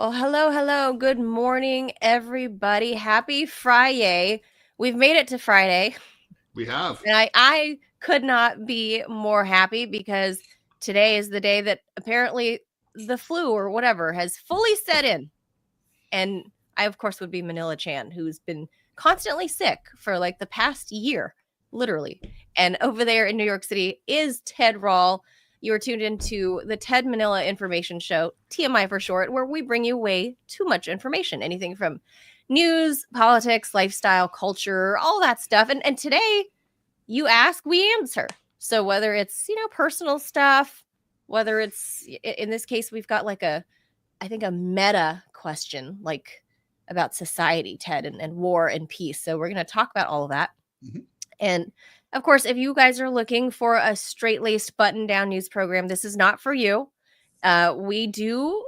Well, hello, hello. Good morning, everybody. Happy Friday. We've made it to Friday. We have. And I could not be more happy because today is the day that apparently the flu or whatever has fully set in. And I, of course, would be Manila Chan, who's been constantly sick for like the past year, literally. And over there in New York City is Ted Rawl. You are tuned into the Ted Manila Information Show, TMI for short, where we bring you way too much information. Anything from news, politics, lifestyle, culture, all that stuff. And today, you ask, we answer. So whether it's, personal stuff, whether it's, in this case, we've got like I think a meta question, like about society, Ted, and war and peace. So we're going to talk about all of that. Mhm. And of course, if you guys are looking for a straight-laced button-down news program, this is not for you. We do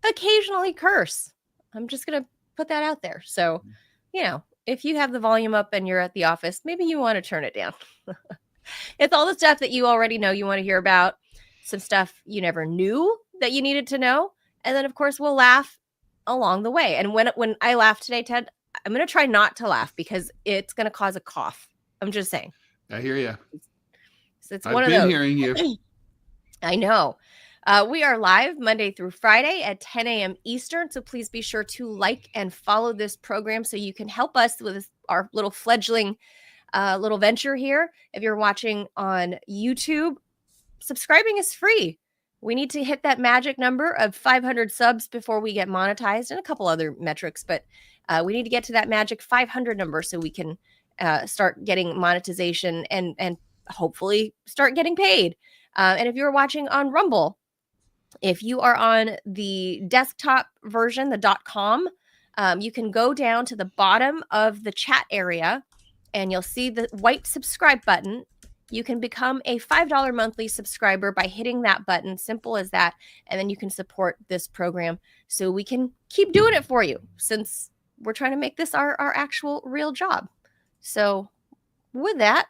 occasionally curse. I'm just going to put that out there. So, if you have the volume up and you're at the office, maybe you want to turn it down. It's all the stuff that you already know you want to hear about, some stuff you never knew that you needed to know. And then, of course, we'll laugh along the way. And when I laugh today, Ted, I'm going to try not to laugh because it's going to cause a cough. I'm just saying. I hear you. So it's I've one of been those. hearing you. I know. We are live Monday through Friday at 10 a.m. Eastern. So please be sure to like and follow this program so you can help us with our little fledgling little venture here. If you're watching on YouTube, subscribing is free. We need to hit that magic number of 500 subs before we get monetized and a couple other metrics, but we need to get to that magic 500 number so we can start getting monetization and hopefully start getting paid. And if you're watching on Rumble, if you are on the desktop version, the .com, you can go down to the bottom of the chat area and you'll see the white subscribe button. You can become a $5 monthly subscriber by hitting that button. Simple as that. And then you can support this program so we can keep doing it for you since we're trying to make this our actual real job. So with that,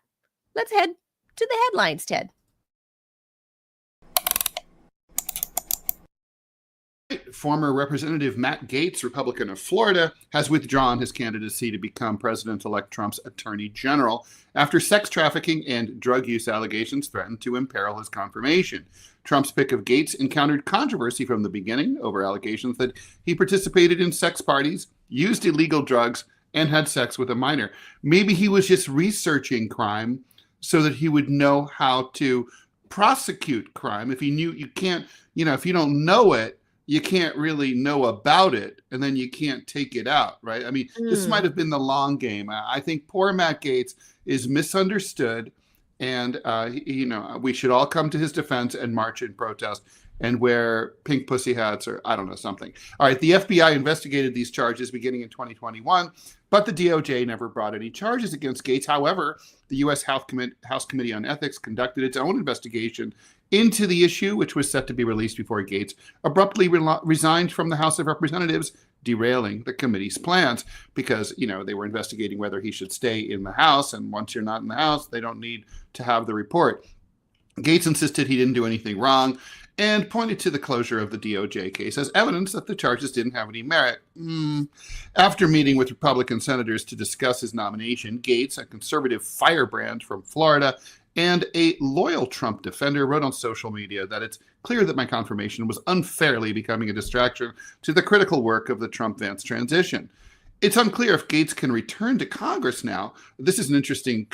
let's head to the headlines, Ted. Former Representative Matt Gaetz, Republican of Florida, has withdrawn his candidacy to become President-elect Trump's Attorney General after sex trafficking and drug use allegations threatened to imperil his confirmation. Trump's pick of Gaetz encountered controversy from the beginning over allegations that he participated in sex parties, used illegal drugs, and had sex with a minor. Maybe he was just researching crime so that he would know how to prosecute crime. If he knew, you can't, if you don't know it, you can't really know about it, and then you can't take it out, right? I mean, this might have been the long game. I think poor Matt Gaetz is misunderstood, and we should all come to his defense and march in protest and wear pink pussy hats or I don't know, something. All right, the FBI investigated these charges beginning in 2021, but the DOJ never brought any charges against Gaetz. However, the U.S. House Committee on Ethics conducted its own investigation into the issue, which was set to be released before Gaetz abruptly resigned from the House of Representatives, derailing the committee's plans because, they were investigating whether he should stay in the House. And once you're not in the House, they don't need to have the report. Gaetz insisted he didn't do anything wrong and pointed to the closure of the DOJ case as evidence that the charges didn't have any merit. After meeting with Republican senators to discuss his nomination, Gaetz, a conservative firebrand from Florida and a loyal Trump defender, wrote on social media that it's clear that my confirmation was unfairly becoming a distraction to the critical work of the Trump-Vance transition. It's unclear if Gaetz can return to Congress now. This is an interesting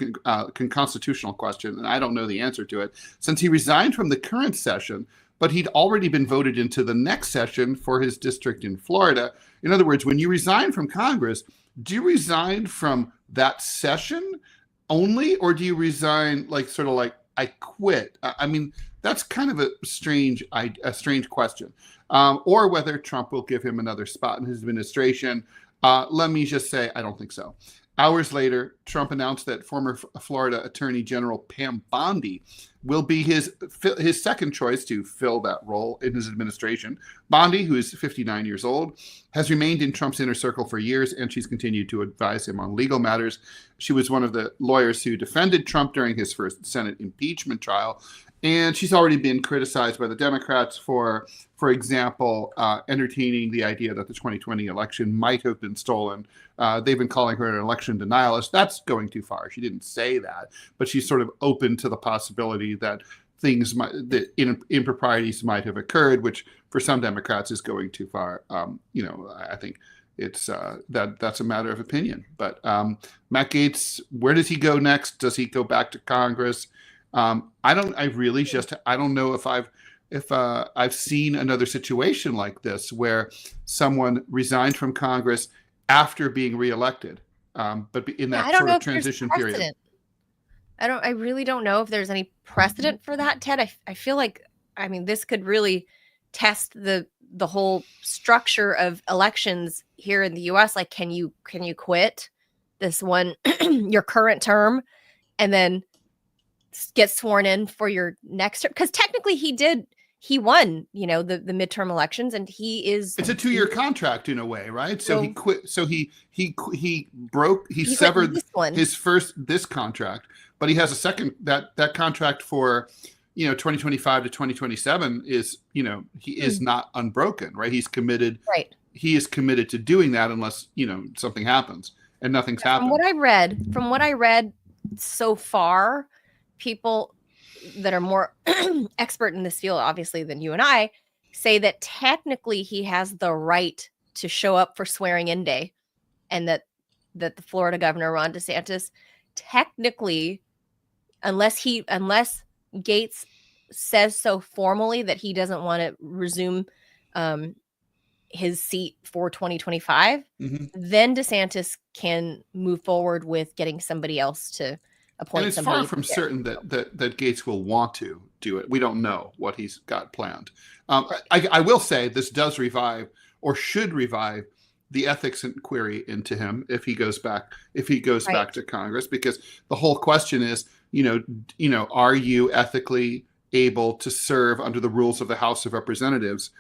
constitutional question, and I don't know the answer to it, since he resigned from the current session, but he'd already been voted into the next session for his district in Florida. In other words, when you resign from Congress, do you resign from that session only, or do you resign like I quit? I mean, that's kind of a strange question. Or whether Trump will give him another spot in his administration. Let me just say, I don't think so. Hours later, Trump announced that former Florida Attorney General Pam Bondi will be his second choice to fill that role in his administration. Bondi, who is 59 years old, has remained in Trump's inner circle for years, and she's continued to advise him on legal matters. She was one of the lawyers who defended Trump during his first Senate impeachment trial. And she's already been criticized by the Democrats for example, entertaining the idea that the 2020 election might have been stolen. They've been calling her an election denialist. That's going too far. She didn't say that, but she's sort of open to the possibility that that improprieties might have occurred, which for some Democrats is going too far. I think it's that's a matter of opinion. But Matt Gaetz, where does he go next? Does he go back to Congress? I don't know if I've seen another situation like this where someone resigned from Congress after being reelected, but in that sort of transition period. I really don't know if there's any precedent for that, Ted. I feel like, I mean, this could really test the whole structure of elections here in the US. Like, can you quit this one, your current term, and then get sworn in for your next term? Because technically he won, the midterm elections, and it's a 2-year contract in a way, right? So he quit. So he severed this contract, but he has a second, that contract for, 2025 to 2027 is, he is not unbroken, right? He's committed. Right. He is committed to doing that unless, something happens, and nothing's happened. From what I read so far, people that are more expert in this field, obviously, than you and I, say that technically he has the right to show up for swearing in day, and that the Florida governor, Ron DeSantis, technically, unless Gaetz says so formally that he doesn't want to resume his seat for 2025, then DeSantis can move forward with getting somebody else to appoint. And it's far from certain that Gaetz will want to do it. We don't know what he's got planned. I will say this does revive, or should revive, the ethics inquiry into him if he goes back back to Congress, because the whole question is, are you ethically able to serve under the rules of the House of Representatives,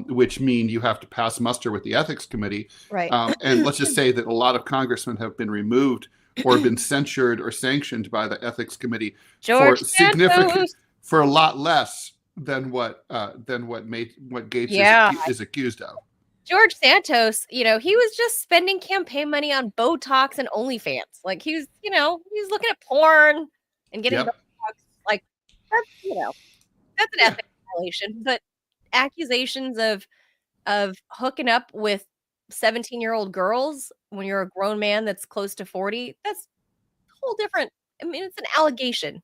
which mean you have to pass muster with the ethics committee. Right. And let's just say that a lot of congressmen have been removed or been censured or sanctioned by the ethics committee for a lot less than what Gaetz is accused of. George Santos, he was just spending campaign money on Botox and OnlyFans. Like, he was looking at porn and getting Botox. Like, that's an ethics violation. But accusations of hooking up with 17-year-old girls when you're a grown man that's close to 40, that's a whole different. I mean, it's an allegation.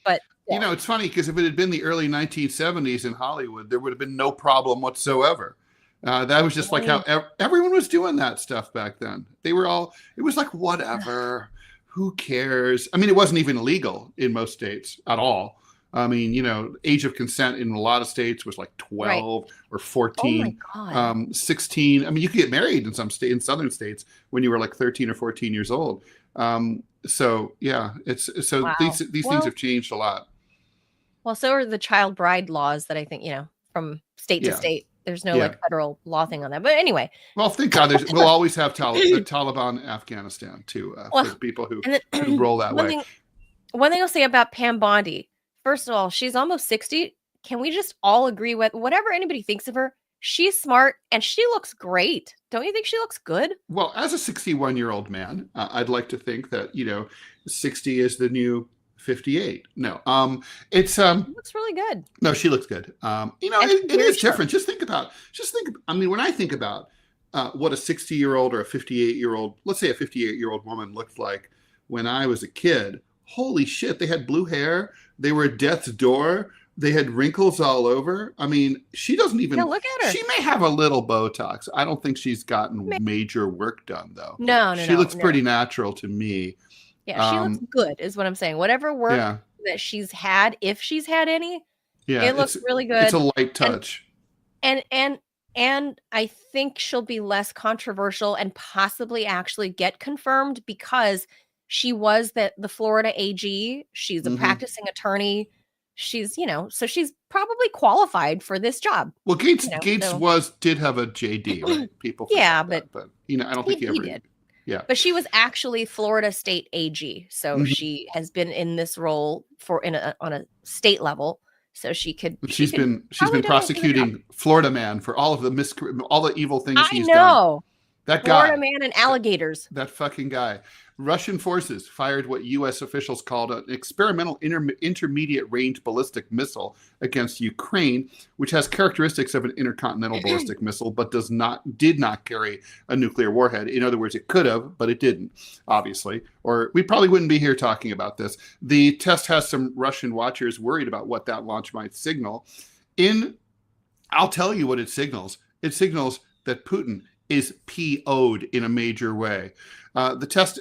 But it's funny, because if it had been the early 1970s in Hollywood, there would have been no problem whatsoever. That was just like how everyone was doing that stuff back then. It was like, whatever, who cares? I mean, it wasn't even illegal in most states at all. I mean, age of consent in a lot of states was like 12 or 14, 16. I mean, you could get married in in southern states when you were like 13 or 14 years old. So yeah, these things have changed a lot. Well, so are the child bride laws that I think, from state to state. There's no like federal law thing on that. But anyway. Well, thank God we'll always have the Taliban in Afghanistan too, for people who roll that way. One thing I'll say about Pam Bondi, first of all, she's almost 60. Can we just all agree with whatever anybody thinks of her? She's smart and she looks great. Don't you think she looks good? Well, as a 61-year-old man, I'd like to think that, 60 is the new 58. No, it's she looks really good. No, she looks good. It is different. I mean, when I think about what a 60-year-old or a 58-year-old, let's say a 58-year-old woman looked like when I was a kid, holy shit, they had blue hair, they were at death's door, they had wrinkles all over. I mean, she doesn't even look at her. She may have a little Botox. I don't think she's gotten major work done though. No, she looks pretty natural to me. Yeah, she looks good, is what I'm saying. Whatever work that she's had, if she's had any, it looks really good. It's a light touch. And I think she'll be less controversial and possibly actually get confirmed, because she was the Florida AG. She's a practicing attorney. She's, so she's probably qualified for this job. Well, Gaetz did have a JD, right? People but I don't think he ever did. Yeah. But she was actually Florida State AG, so Mhm. she has been in this role on a state level, so she could She's been probably do a good job. prosecuting Florida man for all of all the evil things I he's done. know. That Florida guy. man and alligators. That fucking guy. Russian forces fired what U.S. officials called an experimental intermediate range ballistic missile against Ukraine, which has characteristics of an intercontinental ballistic missile, but did not carry a nuclear warhead. In other words, it could have, but it didn't, obviously. Or we probably wouldn't be here talking about this. The test has some Russian watchers worried about what that launch might signal. I'll tell you what it signals. It signals that Putin is PO'd in a major way. The test,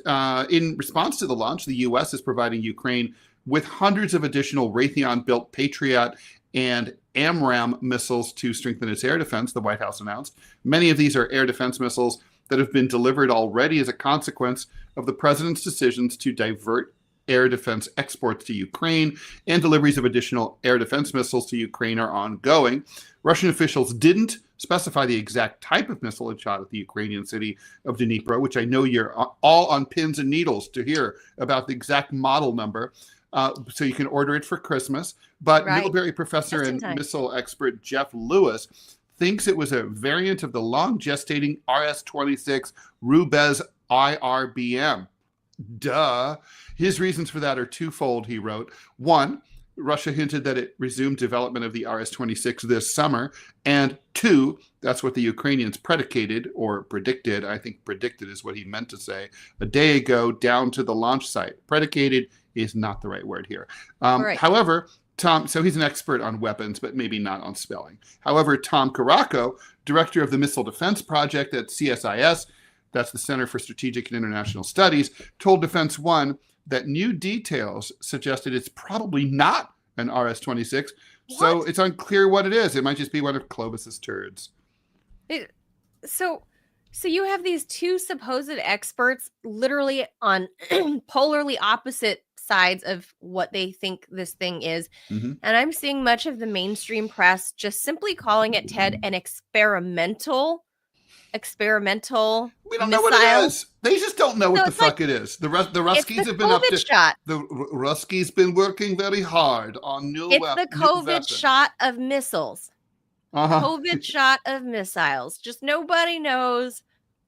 in response to the launch, the U.S. is providing Ukraine with hundreds of additional Raytheon-built Patriot and AMRAAM missiles to strengthen its air defense, the White House announced. Many of these are air defense missiles that have been delivered already as a consequence of the president's decisions to divert air defense exports to Ukraine, and deliveries of additional air defense missiles to Ukraine are ongoing. Russian officials didn't specify the exact type of missile it shot at the Ukrainian city of Dnipro, which I know you're all on pins and needles to hear about the exact model number, so you can order it for Christmas. But Right. Middlebury professor and missile expert Jeff Lewis thinks it was a variant of the long gestating RS-26 Rubez IRBM. Duh. His reasons for that are twofold, he wrote. One, Russia hinted that it resumed development of the RS-26 this summer. And two, that's what the Ukrainians predicated or predicted. I think predicted is what he meant to say a day ago down to the launch site. Predicated is not the right word here. Right. However, so he's an expert on weapons, but maybe not on spelling. However, Tom Caraco, director of the Missile Defense Project at CSIS, that's the Center for Strategic and International Studies, told Defense One that new details suggested it's probably not an RS-26. So it's unclear what it is. It might just be one of Clovis's turds. So you have these two supposed experts literally on polarly opposite sides of what they think this thing is. Mm-hmm. And I'm seeing much of the mainstream press just simply calling it, Ted, an experimental we don't missile. know what it is. They just don't know what the fuck it is. The Ruskies have been up to shot. The Ruskies been working very hard on new weapons. It's the COVID shot of missiles. Uh-huh. COVID shot of missiles. Just nobody knows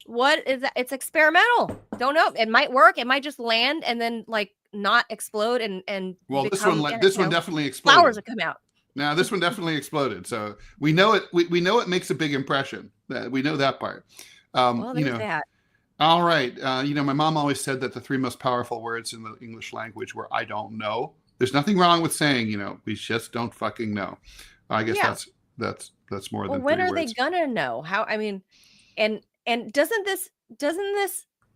what is that. It's experimental. Don't know. It might work. It might just land and then like not explode and well, this one definitely exploded. Flowers will come out. Now this one definitely exploded. So we know it. We know it makes a big impression. We know that part. Well, there's that. All right. My mom always said that the three most powerful words in the English language were "I don't know." There's nothing wrong with saying, we just don't fucking know. I guess that's more than. When are words. they gonna know? How? I mean, and doesn't this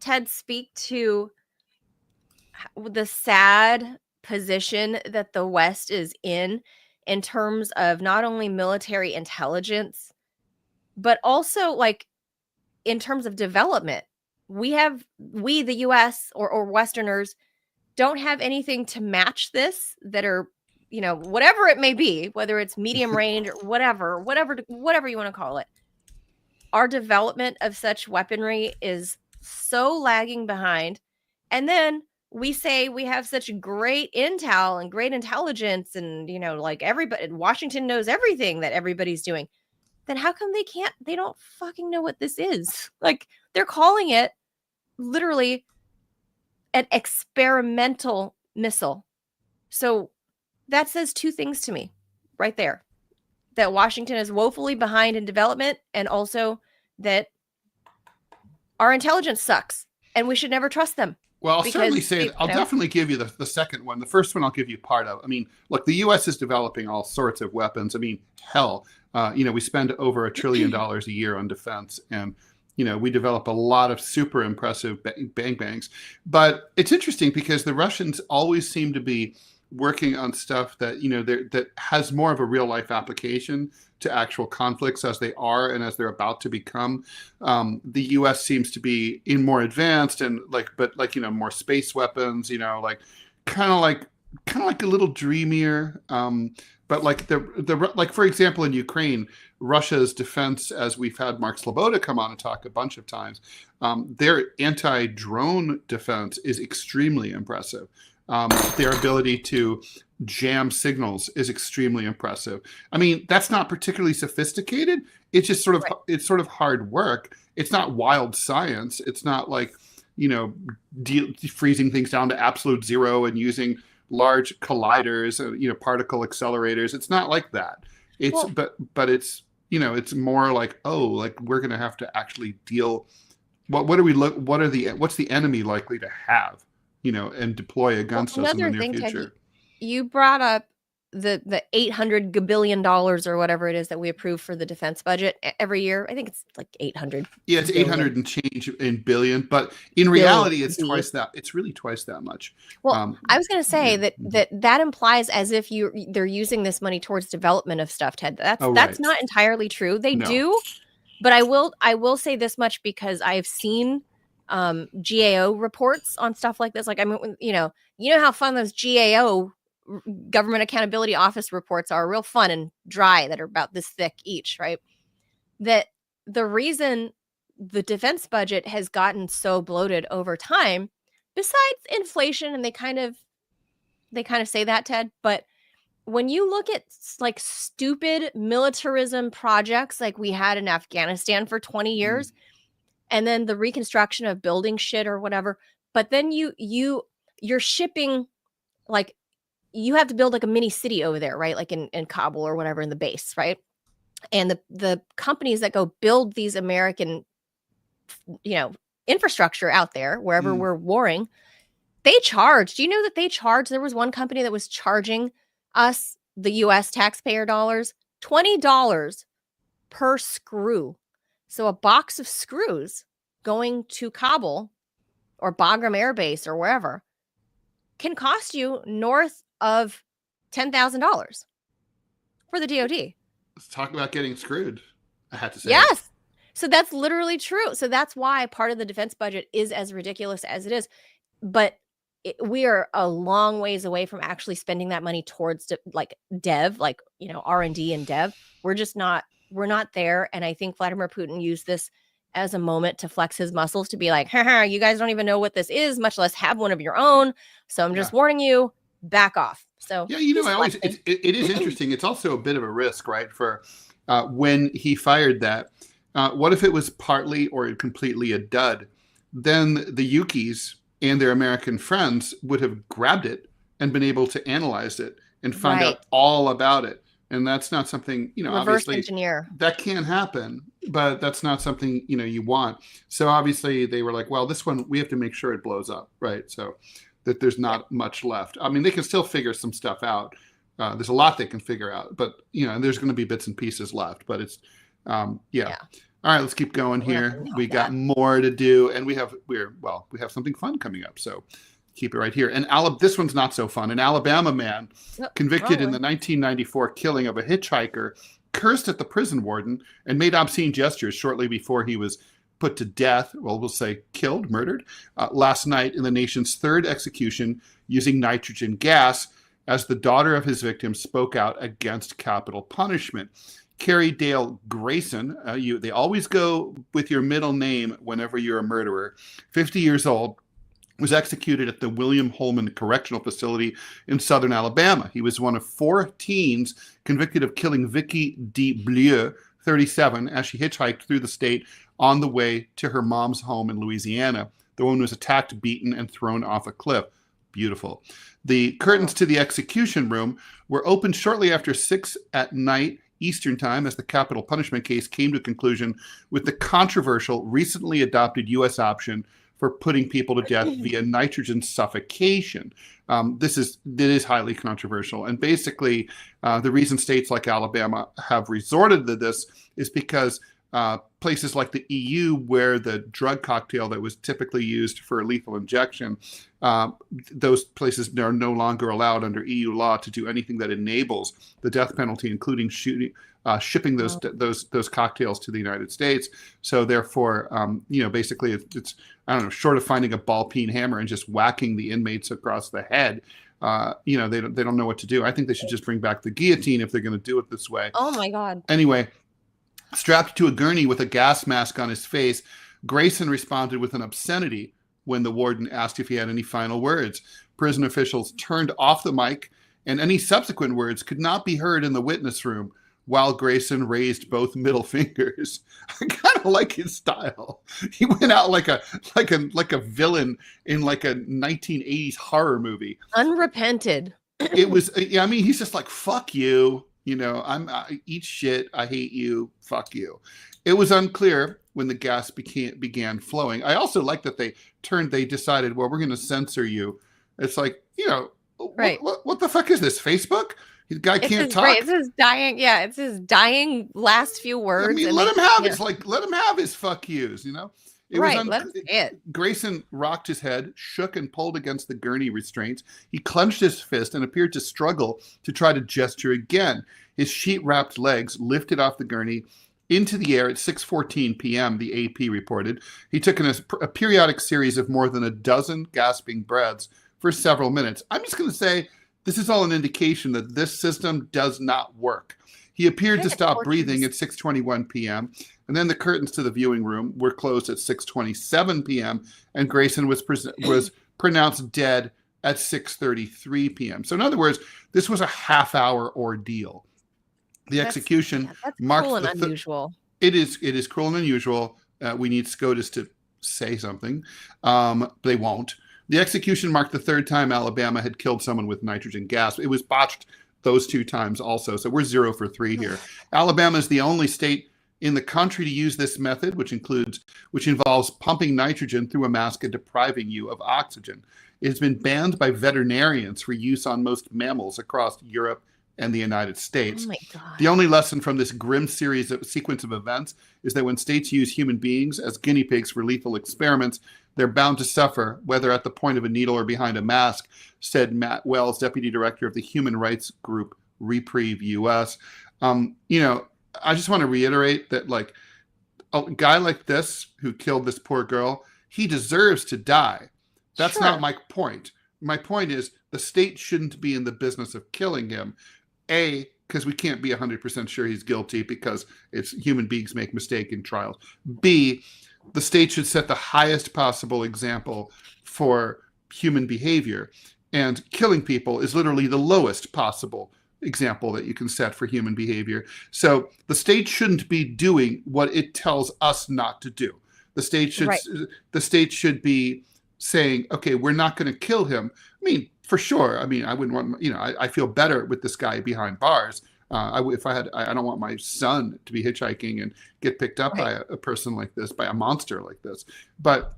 Ted speak to the sad position that the West is in terms of not only military intelligence, but also like in terms of development? We, the US or Westerners, don't have anything to match this that are, whatever it may be, whether it's medium range or whatever you want to call it. Our development of such weaponry is so lagging behind. And then we say we have such great intel and great intelligence and, like everybody, Washington knows everything that everybody's doing. Then how come they don't fucking know what this is? Like they're calling it literally an experimental missile. So that says two things to me right there. That Washington is woefully behind in development and also that our intelligence sucks and we should never trust them. Well, I'll certainly say I'll definitely give you the second one. The first one I'll give you part of. I mean, look, the U.S. is developing all sorts of weapons. I mean, hell, we spend over $1 trillion a year on defense, and we develop a lot of super impressive bang bangs. But it's interesting because the Russians always seem to be working on stuff that that has more of a real life application to actual conflicts as they are and as they're about to become. The U.S. seems to be in more advanced and more space weapons. Kind of like a little dreamier. But like for example, in Ukraine, Russia's defense, as we've had Mark Sloboda come on and talk a bunch of times, their anti-drone defense is extremely impressive. Their ability to jam signals is extremely impressive. I mean, that's not particularly sophisticated. It's just sort of it's sort of hard work. It's not wild science. It's not like, freezing things down to absolute zero and using large colliders, particle accelerators. It's not like that. It's but it's it's more like, we're going to have to actually deal. What's the enemy likely to have, and deploy against us in the near future. Ted, you brought up the $800 billion or whatever it is that we approve for the defense budget every year. I think it's like 800. Yeah, it's billion. 800 and change in billion, but in reality, it's twice that. It's really twice that much. Well, I was going to say that implies as if they're using this money towards development of stuff, Ted. That's not entirely true. They do, but I will say this much because I've seen GAO reports on stuff like this. Like, I mean, you know how fun those GAO Government Accountability Office reports are, real fun and dry, that are about this thick each, right? That the reason the defense budget has gotten so bloated over time, besides inflation, and they kind of say that, Ted, but when you look at like stupid militarism projects like we had in Afghanistan for 20 years, and then the reconstruction of building shit or whatever, but then you're shipping, like, you have to build like a mini city over there, right? Like in Kabul or whatever, in the base, right? And the companies that go build these American, infrastructure out there, wherever we're warring, they charge. Do you know that they charge? There was one company that was charging us, the U.S. taxpayer dollars, $20 per screw. So a box of screws going to Kabul or Bagram Air Base or wherever can cost you north of $10,000 for the DoD. Let's talk about getting screwed, I have to say. Yes. So that's literally true. So that's why part of the defense budget is as ridiculous as it is. But we are a long ways away from actually spending that money towards dev, R&D and dev. We're not there. And I think Vladimir Putin used this as a moment to flex his muscles, to be like, you guys don't even know what this is, much less have one of your own. So I'm just warning you, back off. So yeah, it is interesting. It's also a bit of a risk, right? For when he fired that, what if it was partly or completely a dud? Then the Yukis and their American friends would have grabbed it and been able to analyze it and find out all about it. And that's not something, reverse obviously engineer. That can happen, but that's not something, you want. So obviously they were like, well, this one, we have to make sure it blows up, right? So that there's not much left. I mean, they can still figure some stuff out. There's a lot they can figure out, but, there's going to be bits and pieces left, but it's, All right, let's keep going here. We got more to do, and we have something fun coming up. So keep it right here. And this one's not so fun. An Alabama man convicted in the 1994 killing of a hitchhiker cursed at the prison warden and made obscene gestures shortly before he was put to death. Well, we'll say killed, murdered, last night in the nation's third execution using nitrogen gas, as the daughter of his victim spoke out against capital punishment. Carrie Dale Grayson, they always go with your middle name whenever you're a murderer, 50 years old, was executed at the William Holman Correctional Facility in southern Alabama. He was one of 4 teens convicted of killing Vicky DeBleu, 37, as she hitchhiked through the state on the way to her mom's home in Louisiana. The woman was attacked, beaten, and thrown off a cliff. Beautiful. The curtains to the execution room were opened shortly after 6 at night Eastern Time as the capital punishment case came to a conclusion with the controversial, recently adopted U.S. option for putting people to death via nitrogen suffocation. It is highly controversial. And basically, the reason states like Alabama have resorted to this is because places like the EU, where the drug cocktail that was typically used for lethal injection, those places are no longer allowed under EU law to do anything that enables the death penalty, including shipping those cocktails to the United States. So therefore, basically it's I don't know, short of finding a ball peen hammer and just whacking the inmates across the head, they don't know what to do. I think they should just bring back the guillotine if they're going to do it this way. Oh my God. Anyway, strapped to a gurney with a gas mask on his face, Grayson responded with an obscenity when the warden asked if he had any final words. Prison officials turned off the mic, and any subsequent words could not be heard in the witness room while Grayson raised both middle fingers. I kind of like his style. He went out like a villain in like a 1980s horror movie. Unrepented. It was, I mean, he's just like, fuck you. I eat shit. I hate you. Fuck you. It was unclear when the gas began flowing. I also like that they decided, well, we're going to censor you. It's like, right. What the fuck is this? Facebook? The guy can't talk. Right. It's his dying. Yeah, it's his dying last few words. I mean, let him have his fuck yous. Let him say it. Grayson rocked his head, shook and pulled against the gurney restraints. He clenched his fist and appeared to struggle to try to gesture again. His sheet-wrapped legs lifted off the gurney into the air at 6:14 p.m., the AP reported. He took a periodic series of more than a dozen gasping breaths for several minutes. I'm just going to say this is all an indication that this system does not work. He appeared to stop breathing at 6:21 p.m., and then the curtains to the viewing room were closed at 6:27 p.m., and Grayson was pronounced dead at 6:33 p.m. So in other words, this was a half-hour ordeal. The execution marked cruel and unusual. It is cruel and unusual. We need SCOTUS to say something. They won't. The execution marked the third time Alabama had killed someone with nitrogen gas. It was botched those two times also. So we're 0 for 3 here. Alabama is the only state in the country to use this method, which involves pumping nitrogen through a mask and depriving you of oxygen. It has been banned by veterinarians for use on most mammals across Europe and the United States. Oh my God. The only lesson from this grim sequence of events is that when states use human beings as guinea pigs for lethal experiments, they're bound to suffer, whether at the point of a needle or behind a mask, said Matt Wells, deputy director of the human rights group Reprieve US. I just want to reiterate that, like, a guy like this who killed this poor girl, he deserves to die. That's not my point. My point is the state shouldn't be in the business of killing him. A, because we can't be 100% sure he's guilty because it's human beings make mistakes in trials. B, the state should set the highest possible example for human behavior. And killing people is literally the lowest possible example that you can set for human behavior. So the state shouldn't be doing what it tells us not to do. The state should be saying, okay, we're not going to kill him. I mean, for sure. I mean, I wouldn't want, I feel better with this guy behind bars. I don't want my son to be hitchhiking and get picked up by a person like this, by a monster like this. But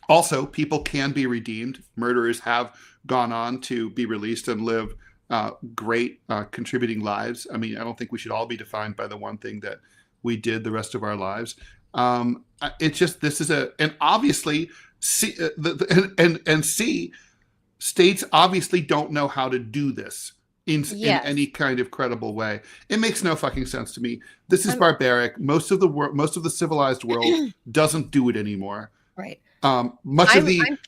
also, people can be redeemed. Murderers have gone on to be released and live great contributing lives. I mean, I don't think we should all be defined by the one thing that we did the rest of our lives. It's just, this is and obviously, states obviously don't know how to do this in any kind of credible way. It makes no fucking sense to me. This is barbaric. Most of the civilized world doesn't do it anymore. Right. Much of the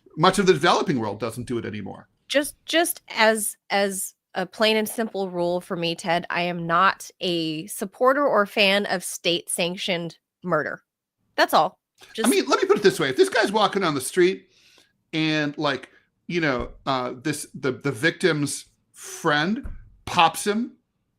developing world doesn't do it anymore. Just as a plain and simple rule for me, Ted, I am not a supporter or fan of state-sanctioned murder. That's all. I mean, let me put it this way: if this guy's walking on the street and, like, the victim's friend pops him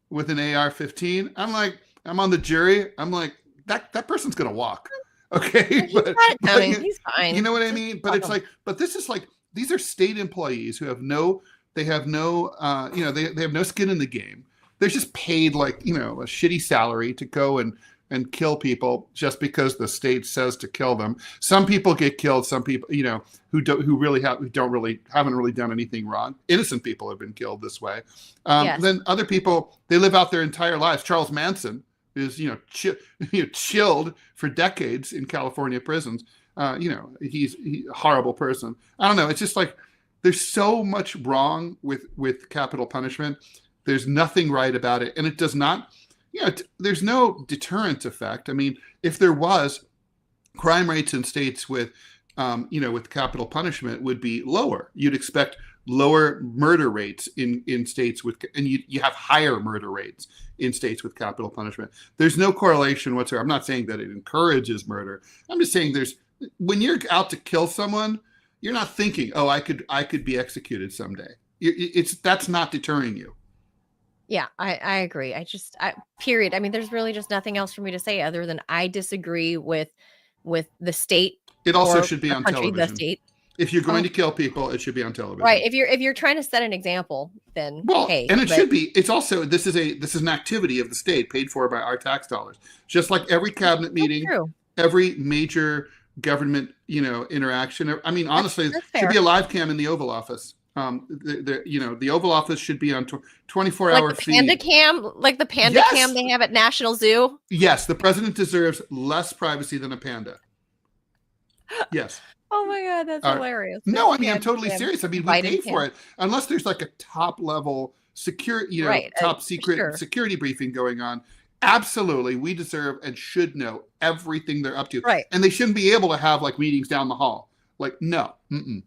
with an AR-15, I'm on the jury. I'm like, that person's gonna walk. Okay, he's fine. You know what I mean? But it's like, this is like, these are state employees who have no skin in the game. They're just paid a shitty salary to go and kill people just because the state says to kill them. Some people get killed. Some people, who haven't really done anything wrong. Innocent people have been killed this way. Then other people, they live out their entire lives. Charles Manson is, chilled for decades in California prisons. He's a horrible person. I don't know. It's just like, there's so much wrong with capital punishment. There's nothing right about it. And it does not, there's no deterrent effect. I mean, if there was, crime rates in states with with capital punishment would be lower. You'd expect lower murder rates in states with, and you have higher murder rates in states with capital punishment. There's no correlation whatsoever. I'm not saying that it encourages murder. I'm just saying when you're out to kill someone, you're not thinking, oh, I could be executed someday. That's not deterring you. Yeah, I agree. Period. I mean, there's really just nothing else for me to say other than I disagree with the state. It also should be on country, television. The state. If you're going to kill people, it should be on television. Right. If you're trying to set an example, then hey. And it should be. It's also this is an activity of the state paid for by our tax dollars. Just like every cabinet meeting, every major government interaction. I mean, honestly, there should be a live cam in the Oval Office. The Oval Office should be on 24-hour feed. Like the panda cam they have at National Zoo. Yes, the president deserves less privacy than a panda. Yes. Oh my God, that's hilarious. No, I mean, I'm totally serious. I mean, we pay for it unless there's like a top level top secret security briefing going on. Absolutely, we deserve and should know everything they're up to. Right. And they shouldn't be able to have like meetings down the hall. Like, no. In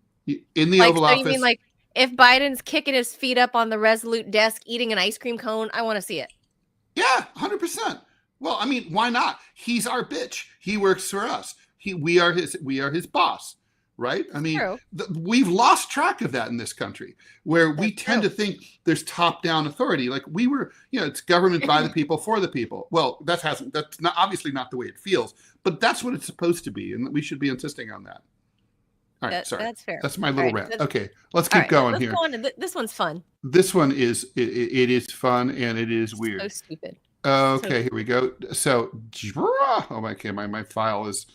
the Oval Office. You mean like if Biden's kicking his feet up on the Resolute desk eating an ice cream cone, I want to see it. Yeah, 100%. Well, I mean, why not? He's our bitch. He works for us. We are his boss, right? I mean, we've lost track of that in this country, where we tend to think there's top-down authority. Like we were, it's government by the people for the people. Well, that's not obviously not the way it feels, but that's what it's supposed to be, and we should be insisting on that. All right, sorry. That's fair. That's my little rant. Okay, let's keep going here. This one's fun. This one is it is fun and it is weird. So stupid. Okay, here we go. So, oh my file is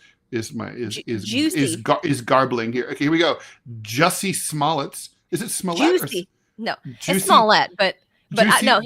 garbling here. Okay, here we go. Jussie Smollett's. Is it Smollett? Juicy. No, Juicy? It's Smollett, but no,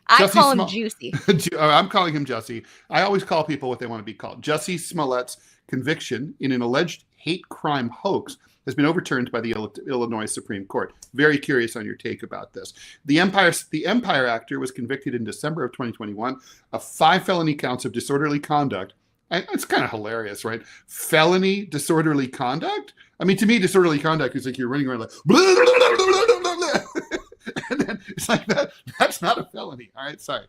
I call him Juicy. I'm calling him Jussie. I always call people what they want to be called. Jussie Smollett's conviction in an alleged hate crime hoax has been overturned by the Illinois Supreme Court. Very curious on your take about this. The Empire actor was convicted in December of 2021 of 5 felony counts of disorderly conduct. It's kind of hilarious, right? Felony disorderly conduct? I mean, to me, disorderly conduct is like you're running around like, blah, blah, blah, blah, blah, blah. And then it's like that. That's not a felony. All right, sorry.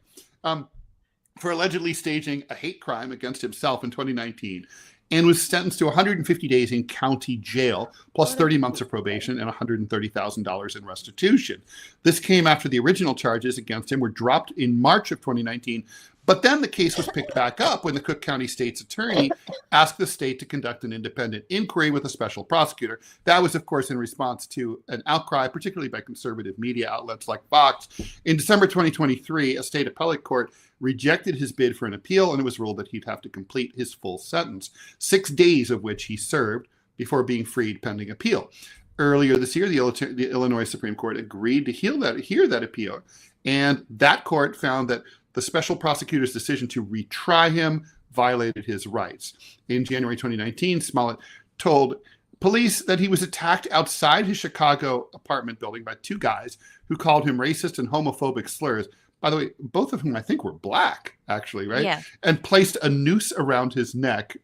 For allegedly staging a hate crime against himself in 2019 and was sentenced to 150 days in county jail, plus 30 months of probation and $130,000 in restitution. This came after the original charges against him were dropped in March of 2019. But then the case was picked back up when the Cook County State's attorney asked the state to conduct an independent inquiry with a special prosecutor. That was, of course, in response to an outcry, particularly by conservative media outlets like Fox. In December 2023, a state appellate court rejected his bid for an appeal, and it was ruled that he'd have to complete his full sentence, 6 days of which he served before being freed pending appeal. Earlier this year, the Illinois Supreme Court agreed to hear that appeal, and that court found that the special prosecutor's decision to retry him violated his rights. In January 2019, Smollett told police that he was attacked outside his Chicago apartment building by 2 guys who called him racist and homophobic slurs. By the way, both of whom I think were black, actually, right? Yeah. And placed a noose around his neck.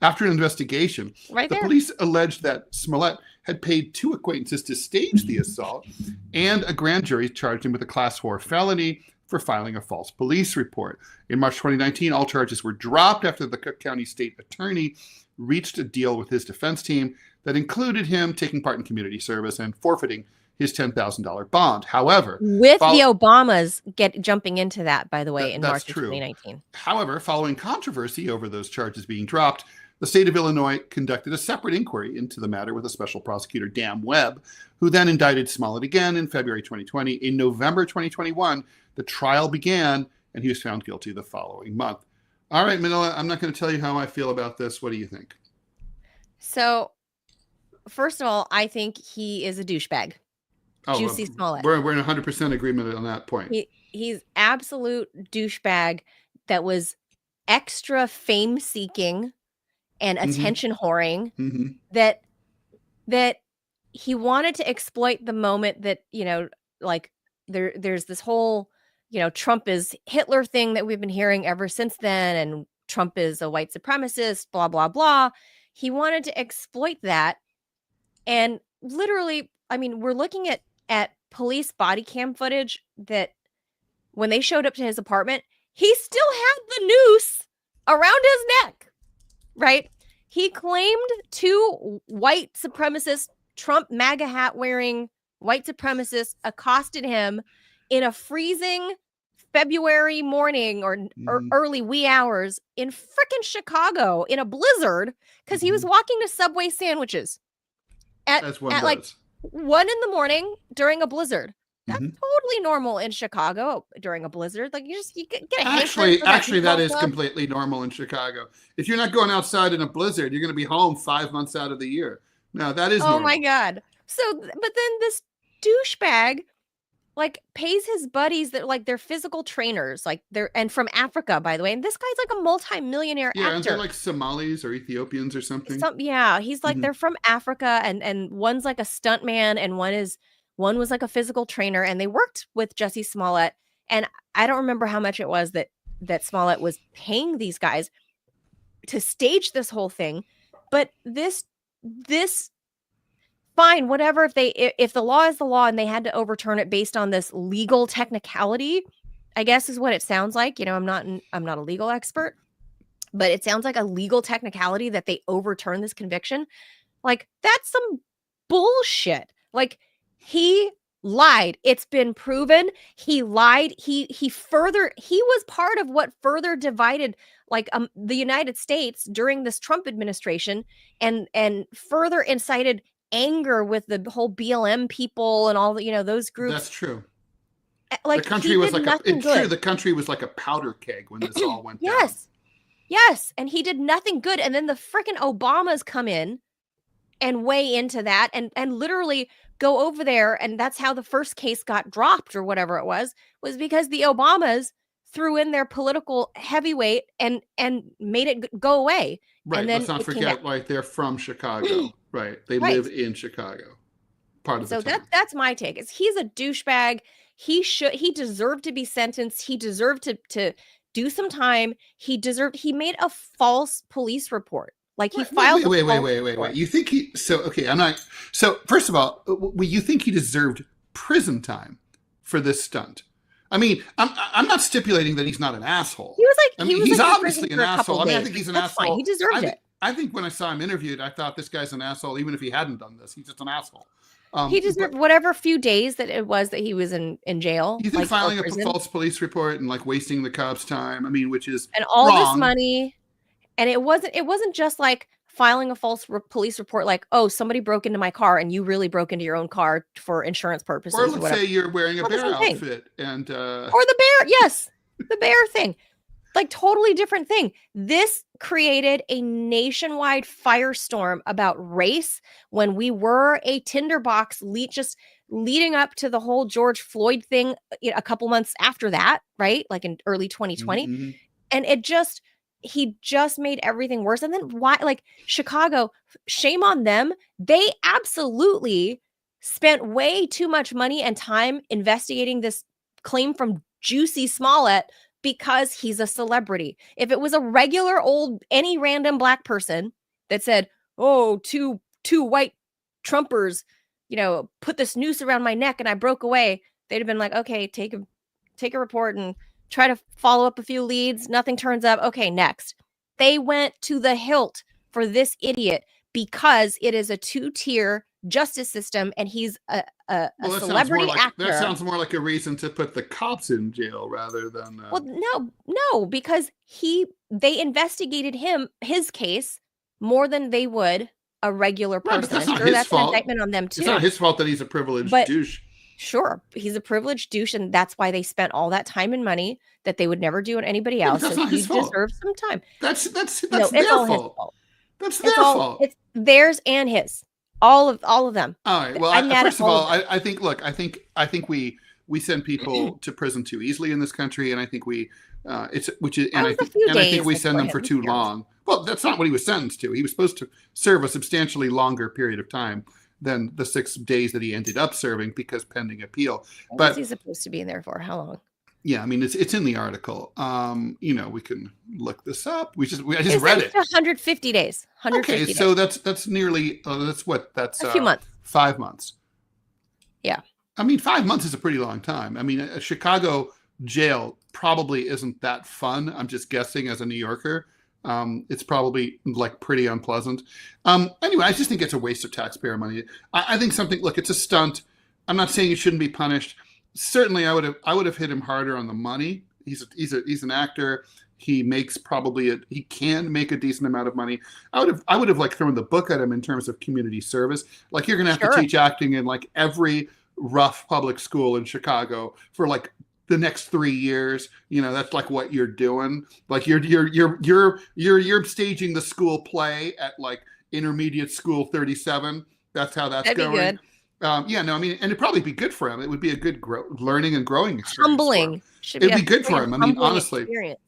After an investigation, the police alleged that Smollett had paid 2 acquaintances to stage the assault, and a grand jury charged him with a Class 4 felony for filing a false police report. In March 2019, all charges were dropped after the Cook County State Attorney reached a deal with his defense team that included him taking part in community service and forfeiting his $10,000 bond. However, with the Obamas jumping into that, by the way, in March of 2019. However, following controversy over those charges being dropped, the state of Illinois conducted a separate inquiry into the matter with a special prosecutor, Dan Webb, who then indicted Smollett again in February 2020. In November 2021, the trial began, and he was found guilty the following month. All right, Manila, I'm not going to tell you how I feel about this. What do you think? So, first of all, I think he is a douchebag. Juicy Smollett. We're in 100% agreement on that point. He's absolute douchebag that was extra fame-seeking and attention whoring, that he wanted to exploit the moment that, like there's this whole, Trump is Hitler thing that we've been hearing ever since then, and Trump is a white supremacist, blah, blah, blah. he wanted to exploit that. And literally, I mean, we're looking at police body cam footage that when they showed up to his apartment, he still had the noose around his neck, right? He claimed 2 white supremacist Trump MAGA hat wearing white supremacists accosted him in a freezing February morning or early wee hours in frickin' Chicago in a blizzard because he was walking to Subway sandwiches at like 1 a.m. during a blizzard. That's totally normal in Chicago during a blizzard. Like you get a actually that is completely normal in Chicago. If you're not going outside in a blizzard, you're going to be home 5 months out of the year. No, that is normal. Oh my God. So, but then this douchebag like pays his buddies that like they're physical trainers, like and from Africa, by the way. And this guy's like a multi-millionaire actor. Yeah, and they're like Somalis or Ethiopians or something. Yeah, he's like they're from Africa, and one's like a stuntman, and one was like a physical trainer, and they worked with Jussie Smollett. And I don't remember how much it was that Smollett was paying these guys to stage this whole thing. But this fine, whatever, if the law is the law and they had to overturn it based on this legal technicality, I guess is what it sounds like. You know, I'm not a legal expert, but it sounds like a legal technicality that they overturn this conviction. Like, that's some bullshit. Like, he lied. It's been proven. He lied. He was part of what further divided like the United States during this Trump administration and further incited anger with the whole BLM people and all the, those groups. That's true. Like, the country was like true. The country was like a powder keg when this all went down. Yes. And he did nothing good. And then the freaking Obamas come in and weigh into that and literally go over there. And that's how the first case got dropped or whatever it was because the Obamas threw in their political heavyweight and made it go away. Right. And then let's not forget, like, they're from Chicago. Right. They live in Chicago. Part of the town. That's my take. He's a douchebag. He deserved to be sentenced. He deserved to do some time. He made a false police report. Like, he filed. Wait. You think so first of all, you think he deserved prison time for this stunt? I mean, I'm not stipulating that he's not an asshole. He was like, I mean, he's obviously an asshole. I mean, days. I think he's an That's asshole. Fine. He deserved it. I think when I saw him interviewed, I thought this guy's an asshole, even if he hadn't done this. He's just an asshole. He deserved whatever few days that it was that he was in jail. You think filing a false police report and like wasting the cops' time? I mean, which is and all wrong. This money, and it wasn't just like filing a false police report, like, oh, somebody broke into my car and you really broke into your own car for insurance purposes. Or let's say you're wearing a bear outfit and or the bear, yes, the bear thing. Like, totally different thing. This created a nationwide firestorm about race when we were a tinderbox just leading up to the whole George Floyd thing a couple months after that, right? Like in early 2020. Mm-hmm. And he just made everything worse. And then why, like, Chicago, shame on them. They absolutely spent way too much money and time investigating this claim from Jussie Smollett because he's a celebrity. If it was a regular any random black person that said, oh, two white Trumpers, put this noose around my neck and I broke away, they'd have been like, okay, take a report and try to follow up a few leads. Nothing turns up. Okay, next. They went to the hilt for this idiot because it is a 2-tier justice system and he's a celebrity actor. That sounds more like a reason to put the cops in jail rather than well, no, because they investigated his case more than they would a regular person. That's I'm sure that's an indictment on them too. It's not his fault that he's a privileged douche. Sure, he's a privileged douche, and that's why they spent all that time and money that they would never do on anybody else. That's not his fault. Deserves some time. That's their fault. That's their fault. It's theirs and his. All of them. All right. Well, first of all, I think we send people to prison too easily in this country, and I think I think we send them for too long. Well, that's not what he was sentenced to. He was supposed to serve a substantially longer period of time than the 6 days that he ended up serving because pending appeal. What was he supposed to be in there for? How long? Yeah, I mean it's in the article. We can look this up. I just It's read it. 150 days. Okay, 150 days. so that's nearly that's A few months. 5 months. Yeah. I mean, 5 months is a pretty long time. I mean, a Chicago jail probably isn't that fun. I'm just guessing as a New Yorker. It's probably like pretty unpleasant. Anyway, I just think it's a waste of taxpayer money. I think look, it's a stunt. I'm not saying he shouldn't be punished. Certainly, I would have hit him harder on the money. He's an actor. He can make a decent amount of money. I would have like thrown the book at him in terms of community service. Like, you're going to have to teach acting in like every rough public school in Chicago for like the next 3 years. That's like what you're doing. Like you're staging the school play at like intermediate school 37. That's how that's That'd going. Be good. Yeah, no, I mean, and it'd probably be good for him. It would be a good learning and growing experience. Humbling. It'd be good for him. I mean, honestly. Experience.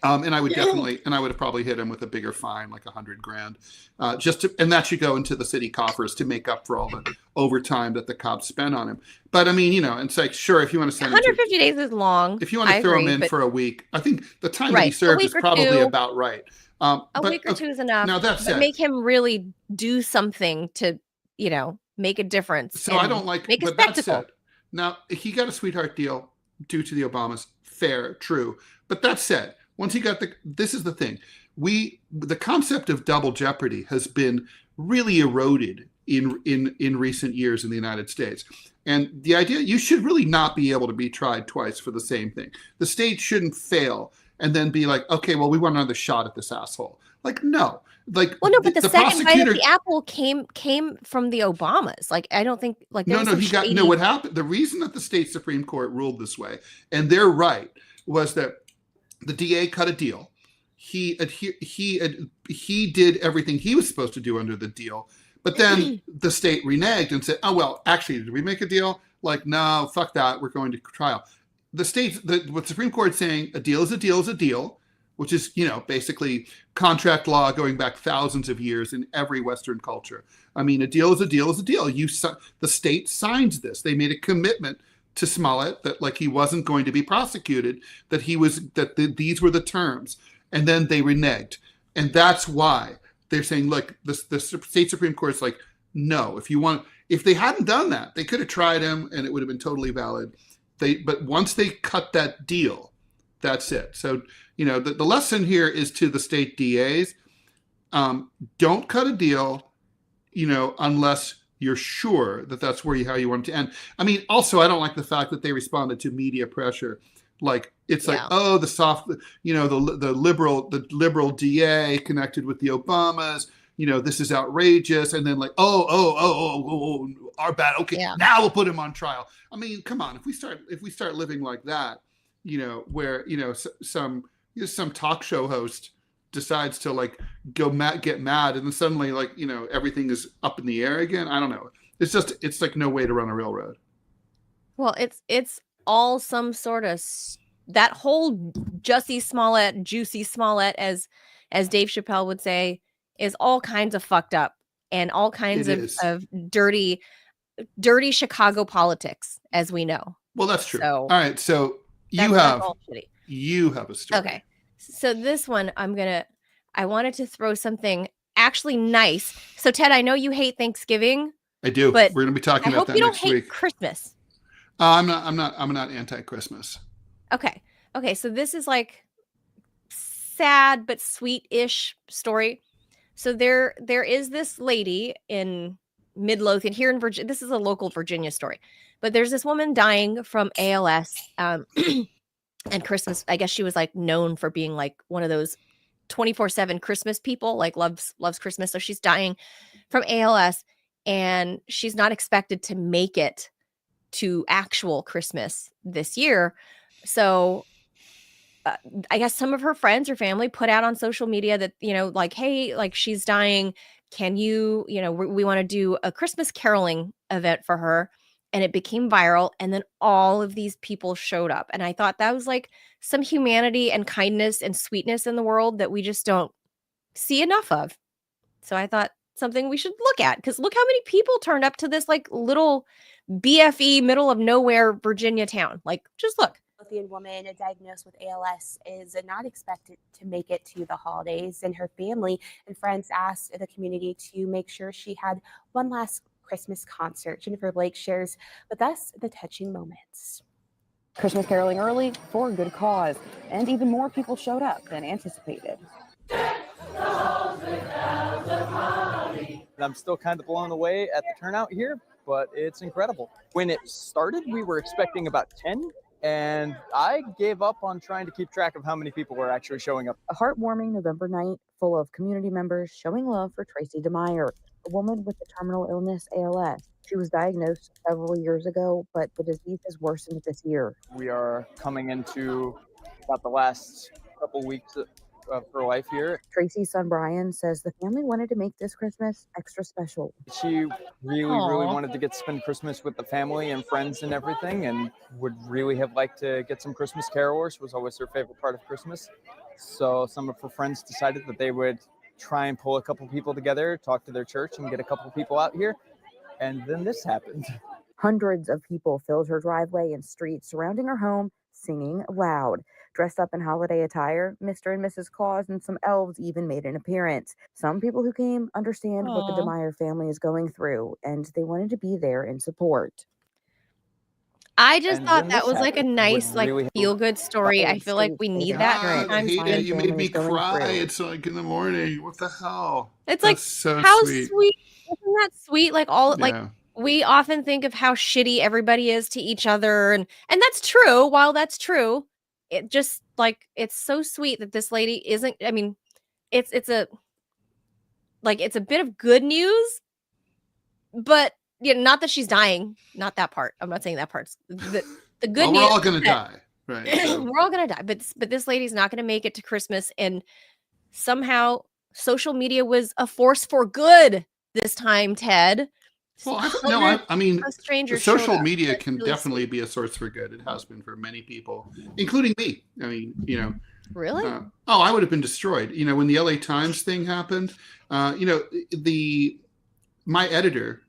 And I would have probably hit him with a bigger fine, like $100,000, and that should go into the city coffers to make up for all the overtime that the cops spent on him. But I mean, it's like, sure, if you want to send 150 days is long. If you want to throw him in for a week, I think the time that he served is probably about right. A week or two is enough. Now that's it. Make him really do something to, make a difference. So I don't like. Make a but spectacle. That said, now he got a sweetheart deal due to the Obamas. Fair, true. But that said, once he got this is the thing. The concept of double jeopardy has been really eroded in recent years in the United States. And the idea, you should really not be able to be tried twice for the same thing. The state shouldn't fail and then be like, okay, well, we want another shot at this asshole. Like, no. Like, well, no, but the second bite of the apple came from the Obamas. Like, I don't think like no. What happened? The reason that the state Supreme Court ruled this way, and they're right, was that the DA cut a deal. He did everything he was supposed to do under the deal, but then the state reneged and said, "Oh well, actually, did we make a deal? Like, no, fuck that. We're going to trial." What the Supreme Court's saying, a deal is a deal is a deal, which is basically contract law going back thousands of years in every Western culture. I mean, a deal is a deal is a deal. The state signs this. They made a commitment to Smollett that like he wasn't going to be prosecuted, these were the terms, and then they reneged, and that's why they're saying, look, the state Supreme Court's like, no, if they hadn't done that, they could have tried him and it would have been totally valid. But once they cut that deal, that's it. So the lesson here is to the state DAs: don't cut a deal, unless you're sure that that's how you want it to end. I mean, also, I don't like the fact that they responded to media pressure. Like, it's like, oh, the liberal DA connected with the Obamas. This is outrageous. And then like, oh, our bad. Okay, now we'll put him on trial. I mean, come on. If we start living like that, where some talk show host decides to like get mad, and then suddenly like everything is up in the air again. I don't know. It's like no way to run a railroad. Well, it's all some sort of that whole Juicy Smollett, as Dave Chappelle would say, is all kinds of fucked up and all kinds of dirty Chicago politics, as we know. Well, that's true. So, all right, so you have a story. Okay. So this one, I wanted to throw something actually nice. So Ted, I know you hate Thanksgiving. I do. But we're going to be talking about that next week. I hope you don't hate Christmas. I'm not anti-Christmas. Okay. So this is like sad but sweet-ish story. So there is this lady in Midlothian here in Virginia. This is a local Virginia story, but there's this woman dying from ALS. And Christmas, I guess she was like known for being like one of those 24/7 Christmas people, like loves Christmas. So she's dying from ALS, and she's not expected to make it to actual Christmas this year. So I guess some of her friends or family put out on social media that, like, hey, like she's dying. Can you, we want to do a Christmas caroling event for her. And it became viral. And then all of these people showed up. And I thought that was like some humanity and kindness and sweetness in the world that we just don't see enough of. So I thought something we should look at, because look how many people turned up to this like little BFE middle of nowhere Virginia town. Like, just look. Ethiopian woman diagnosed with ALS is not expected to make it to the holidays, and her family and friends asked the community to make sure she had one last Christmas concert. Jennifer Blake shares with us the touching moments. Christmas caroling early for a good cause, and even more people showed up than anticipated. I'm still kind of blown away at the turnout here, but it's incredible. When it started, we were expecting about 10, and I gave up on trying to keep track of how many people were actually showing up. A heartwarming November night full of community members showing love for Tracy DeMeyer, a woman with the terminal illness ALS. She was diagnosed several years ago, but the disease has worsened this year. We are coming into about the last couple weeks of her life here. Tracy's son Brian says the family wanted to make this Christmas extra special. She really wanted to get to spend Christmas with the family and friends and everything, and would really have liked to get some Christmas carolers. Was always her favorite part of Christmas. So some of her friends decided that they would try and pull a couple people together, talk to their church, and get a couple people out here. And then this happened. Hundreds of people filled her driveway and streets surrounding her home, singing loud. Dressed up in holiday attire, Mr. and Mrs. Claus and some elves even made an appearance. Some people who came understand what the DeMeyer family is going through, and they wanted to be there in support. I just thought that was like a nice, really feel-good story. I feel like we need that God, I sometimes. hate it. You made me Going cry. through. It's like in the morning. What the hell? It's like, That's so how sweet. sweet. Isn't that sweet? Like Yeah. we often think of how shitty everybody is to each other, and that's true. While that's true, it just like it's so sweet that this lady isn't. I mean, it's a bit of good news, but not that she's dying. Not that part. I'm not saying that part's the good Well, news. we're all gonna die, right? So. We're all gonna die, but this lady's not gonna make it to Christmas, and somehow social media was a force for good this time, Ted. Well, I mean, strangers social media can definitely be a source for good. It has been for many people, including me. I mean, Really? I would have been destroyed. When the LA Times thing happened, my editor,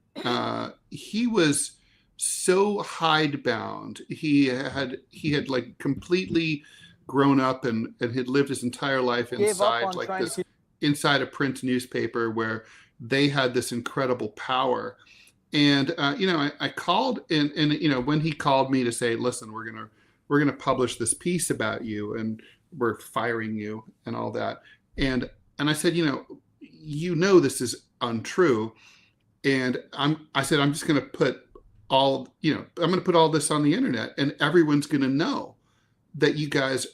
he was so hidebound. He had like completely grown up and had lived his entire life inside a print newspaper where they had this incredible power. And I called, and when he called me to say, listen, we're gonna publish this piece about you, and we're firing you and all that, and I said, this is untrue, and I said I'm just gonna put all this on the internet, and everyone's gonna know that you guys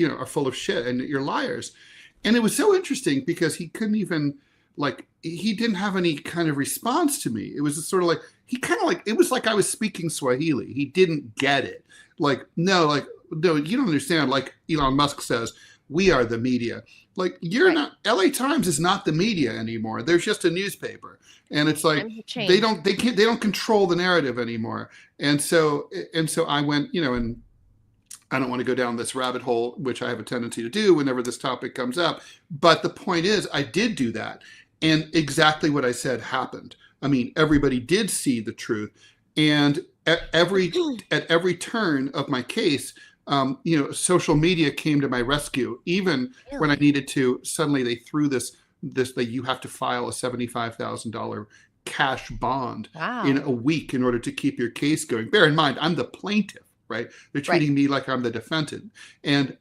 are full of shit and that you're liars. And it was so interesting because he couldn't even, he didn't have any kind of response to me. It was just sort of it was like I was speaking Swahili. He didn't get it. No, you don't understand. Like Elon Musk says, we are the media. You're not. LA Times is not the media anymore. There's just a newspaper, and it's like they don't control the narrative anymore. And so I went, and I don't want to go down this rabbit hole, which I have a tendency to do whenever this topic comes up. But the point is, I did do that. And exactly what I said happened. I mean, everybody did see the truth. And at every turn of my case, social media came to my rescue. Even when I needed to, suddenly they threw this that you have to file a $75,000 cash bond in a week in order to keep your case going. Bear in mind, I'm the plaintiff. Right? They're treating me like I'm the defendant. And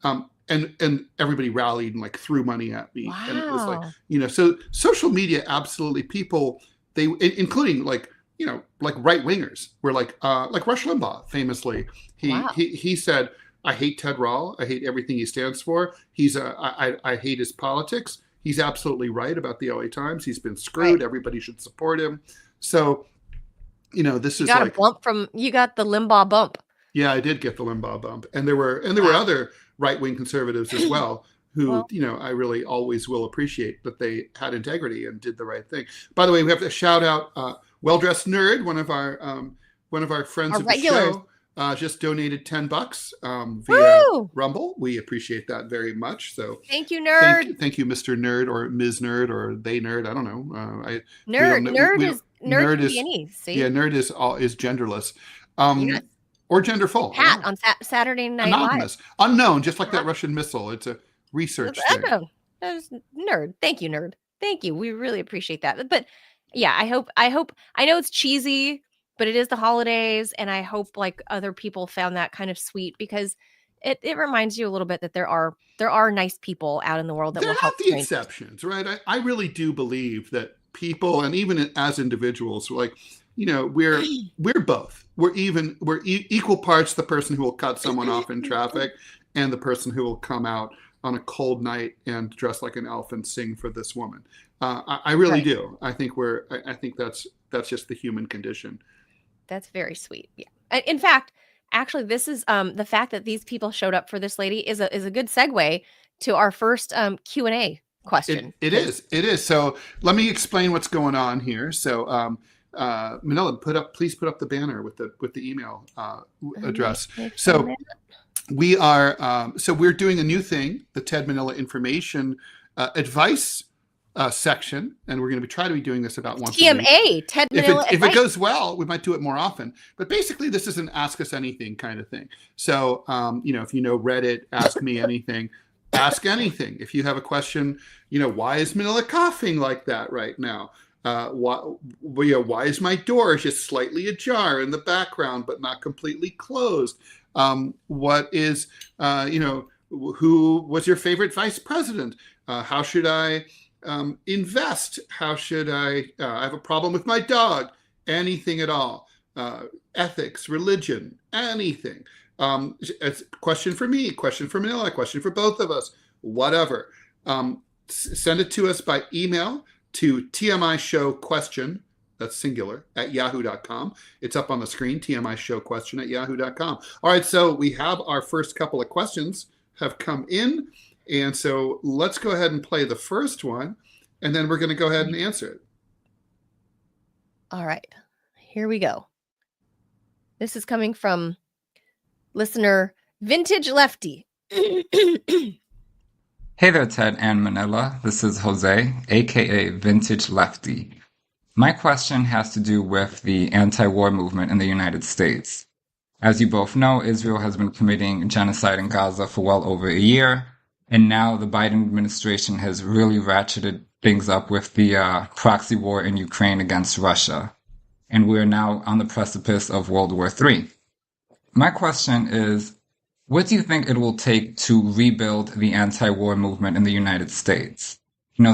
everybody rallied and threw money at me. Wow. And it was so social media, absolutely, people, they, including right wingers, were like Rush Limbaugh famously. He said, I hate Ted Rall. I hate everything he stands for. I hate his politics. He's absolutely right about the LA Times. He's been screwed. Right. Everybody should support him. So, this is a bump you got the Limbaugh bump. Yeah, I did get the Limbaugh bump, and there were other right-wing conservatives as well who I really always will appreciate that they had integrity and did the right thing. By the way, we have to shout out Well Dressed Nerd, one of our friends of the show, just donated $10 via Rumble. We appreciate that very much. So thank you, Nerd. Thank you, Mr. Nerd or Ms. Nerd or they Nerd. I don't know. Nerd is Yeah, Nerd is genderless. Yes. Or genderful. Pat on Saturday Night Anonymous. Live. Unknown, just like that Russian missile. It's a research thing. Nerd. Thank you, nerd. Thank you. We really appreciate that. But yeah, I hope I know it's cheesy, but it is the holidays, and I hope like other people found that kind of sweet, because it reminds you a little bit that there are nice people out in the world that They're will help not the strangers. exceptions, right? I really do believe that people, and even as individuals, like, we're both. We're equal parts the person who will cut someone off in traffic and the person who will come out on a cold night and dress like an elf and sing for this woman. I really do. I think that's just the human condition. That's very sweet. Yeah. In fact, actually, this is the fact that these people showed up for this lady is a good segue to our first Q&A question. It is. So let me explain what's going on here. So Manila, please put up the banner with the email address. So we're doing a new thing, the Ted Manila Information Advice section, and we're going to try to be doing this about once a week. TMA, Ted Manila If it goes well, we might do it more often. But basically, this is an ask us anything kind of thing. So, if you know Reddit, ask me anything. Ask anything. If you have a question, why is Manila coughing like that right now? Why is my door just slightly ajar in the background but not completely closed? What is, who was your favorite vice president? How should I invest? How should I have a problem with my dog? Anything at all. Ethics, religion, anything. It's a question for me, question for Manila, question for both of us, whatever. Send it to us by email to tmishowquestion, that's singular, at yahoo.com. It's up on the screen, tmishowquestion at yahoo.com. All right, so we have our first couple of questions have come in. And so let's go ahead and play the first one, and then we're going to go ahead and answer it. All right, here we go. This is coming from listener Vintage Lefty. Hey there, Ted and Manila. This is Jose, aka Vintage Lefty. My question has to do with the anti-war movement in the United States. As you both know, Israel has been committing genocide in Gaza for well over a year, and now the Biden administration has really ratcheted things up with the proxy war in Ukraine against Russia, and we are now on the precipice of World War III. My question is, what do you think it will take to rebuild the anti-war movement in the United States?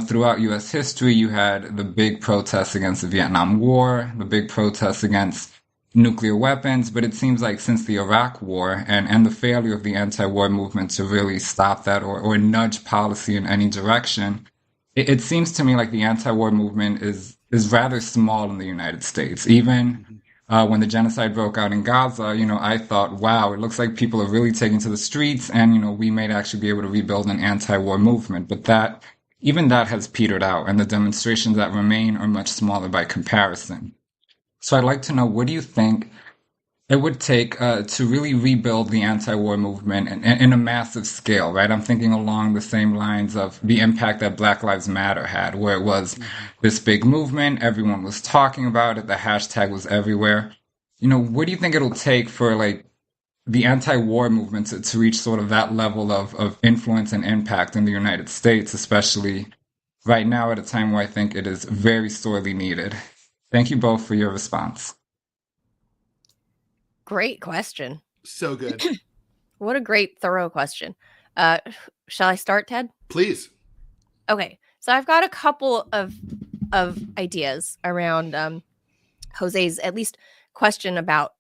Throughout U.S. history, you had the big protests against the Vietnam War, the big protests against nuclear weapons, but it seems like since the Iraq War and the failure of the anti-war movement to really stop that or nudge policy in any direction, it seems to me like the anti-war movement is rather small in the United States. Even when the genocide broke out in Gaza, I thought, wow, it looks like people are really taking to the streets, and, we may actually be able to rebuild an anti-war movement. But even that has petered out, and the demonstrations that remain are much smaller by comparison. So I'd like to know, what do you think it would take to really rebuild the anti-war movement in a massive scale, right? I'm thinking along the same lines of the impact that Black Lives Matter had, where it was this big movement, everyone was talking about it, the hashtag was everywhere. What do you think it'll take for the anti-war movement to reach sort of that level of influence and impact in the United States, especially right now at a time where I think it is very sorely needed? Thank you both for your response. Great question. So good. What a great, thorough question. Shall I start, Ted? Please. Okay, so I've got a couple of ideas around Jose's at least question about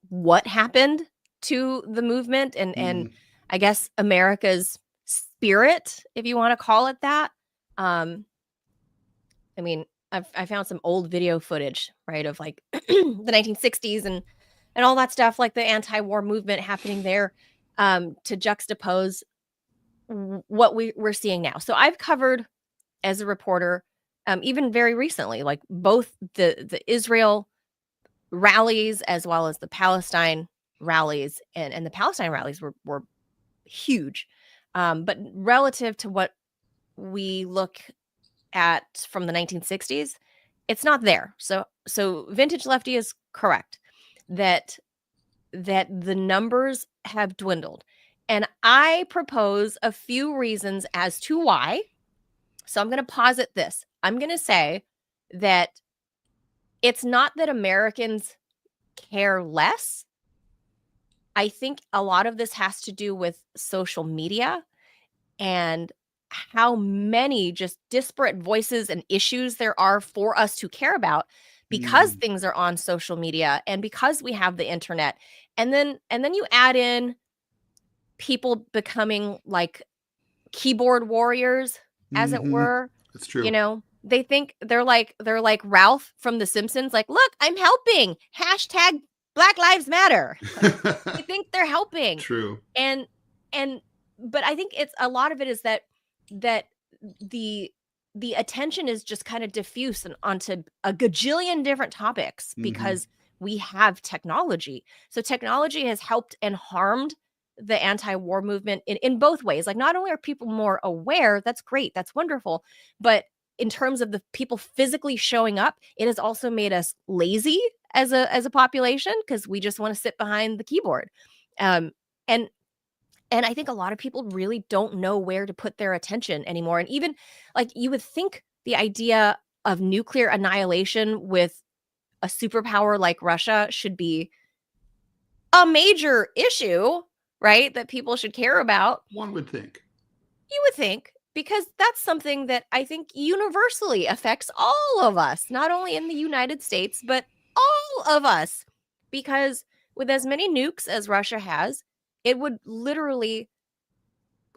what happened to the movement and I guess America's spirit, if you want to call it that. I mean, I found some old video footage, right, of like the 1960s and all that stuff, like the anti-war movement happening there, to juxtapose what we're seeing now. So I've covered as a reporter, even very recently, like both the Israel rallies as well as the Palestine rallies, and the Palestine rallies were huge. But relative to what we look at from the 1960s, it's not there. So Vintage Lefty is correct that that the numbers have dwindled. And I propose a few reasons as to why. So I'm going to posit this. I'm going to say that it's not that Americans care less. I think a lot of this has to do with social media and how many just disparate voices and issues there are for us to care about because things are on social media and because we have the internet. And then you add in people becoming like keyboard warriors, as it were. That's true. You know, they think they're like Ralph from The Simpsons, like, look, I'm helping. Hashtag Black Lives Matter. Like, they think they're helping. True. But I think it's a lot of it is that the attention is just kind of diffuse and onto a gajillion different topics because we have technology. So technology has helped and harmed the anti-war movement in both ways. Like, not only are people more aware, that's great, that's wonderful, but in terms of the people physically showing up, it has also made us lazy as a population because we just want to sit behind the keyboard. And I think a lot of people really don't know where to put their attention anymore. And even like you would think the idea of nuclear annihilation with a superpower like Russia should be a major issue, right? That people should care about. One would think. You would think, because that's something that I think universally affects all of us, not only in the United States, but all of us. Because with as many nukes as Russia has, it would literally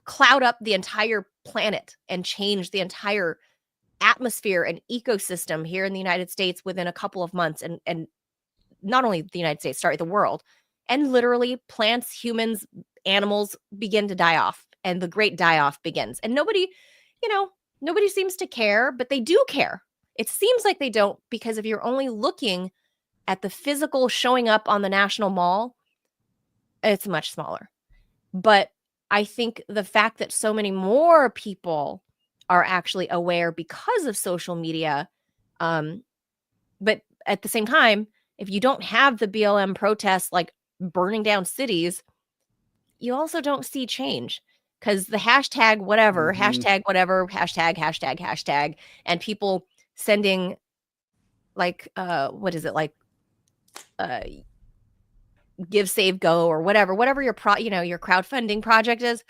cloud up the entire planet and change the entire atmosphere and ecosystem here in the United States within a couple of months. And not only the United States, sorry, the world. And literally plants, humans, animals begin to die off. And the great die-off begins. And nobody seems to care, but they do care. It seems like they don't, because if you're only looking at the physical showing up on the National Mall, it's much smaller. But I think the fact that so many more people are actually aware because of social media, but at the same time, if you don't have the BLM protests like burning down cities, you also don't see change. Because the hashtag whatever, hashtag, and people sending like, Give, Save, Go, or whatever your your crowdfunding project is.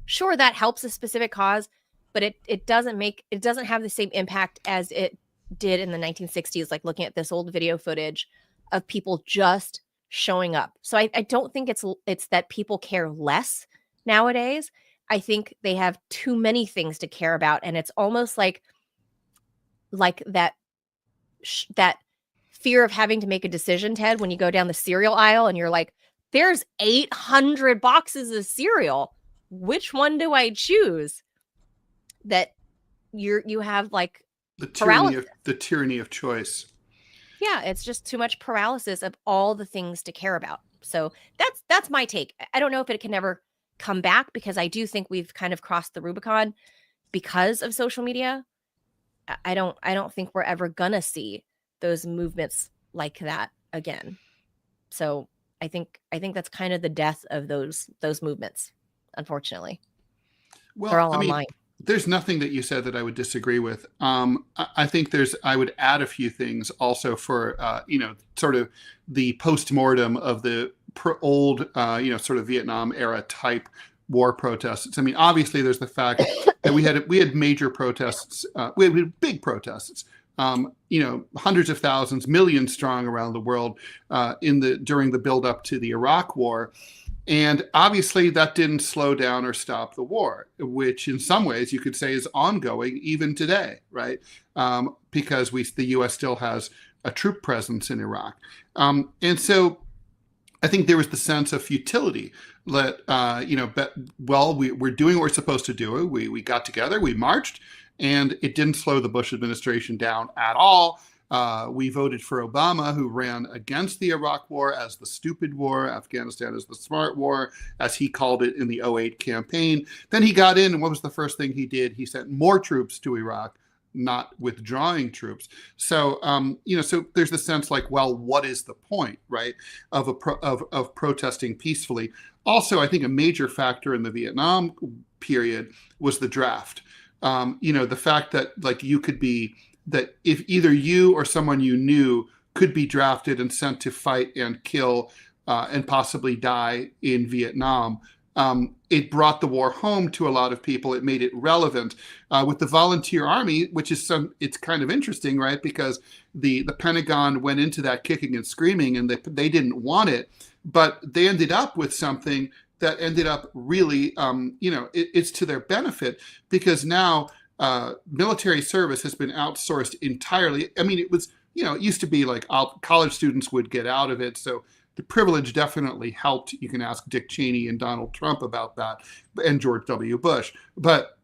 Sure, that helps a specific cause, but it doesn't have the same impact as it did in the 1960s, like looking at this old video footage of people just showing up. So I don't think it's that people care less nowadays. I think they have too many things to care about, and it's almost like that fear of having to make a decision, Ted, when you go down the cereal aisle and you're like, there's 800 boxes of cereal, which one do I choose? That you have like the tyranny of choice. Yeah, it's just too much paralysis of all the things to care about. So that's my take. I don't know if it can ever come back, because I do think we've kind of crossed the Rubicon because of social media. I don't think we're ever gonna see those movements like that again. So I think that's kind of the death of those movements, unfortunately. Well, they're all online. There's nothing that you said that I would disagree with. I think I would add a few things also for, sort of the post-mortem of the old, sort of Vietnam era type war protests. I mean, obviously there's the fact that we had major protests. We had big protests, hundreds of thousands, millions strong around the world during the build up to the Iraq war. And obviously that didn't slow down or stop the war, which in some ways you could say is ongoing even today, right? Because the U.S. still has a troop presence in Iraq. And so I think there was the sense of futility that, we're doing what we're supposed to do. We got together, we marched, and it didn't slow the Bush administration down at all. We voted for Obama, who ran against the Iraq war as the stupid war, Afghanistan as the smart war, as he called it in the 2008 campaign. Then he got in, and what was the first thing he did? He sent more troops to Iraq not withdrawing troops. So, so there's the sense like, well, what is the point, right, of protesting peacefully? Also, I think a major factor in the Vietnam period was the draft. The fact that like that if either you or someone you knew could be drafted and sent to fight and kill and possibly die in Vietnam, it brought the war home to a lot of people. It made it relevant. With the volunteer army, which is it's kind of interesting, right? Because the Pentagon went into that kicking and screaming, and they didn't want it, but they ended up with something that ended up really, it's to their benefit, because now military service has been outsourced entirely. I mean, it was, it used to be like college students would get out of it. So the privilege definitely helped. You can ask Dick Cheney and Donald Trump about that, and George W. Bush. But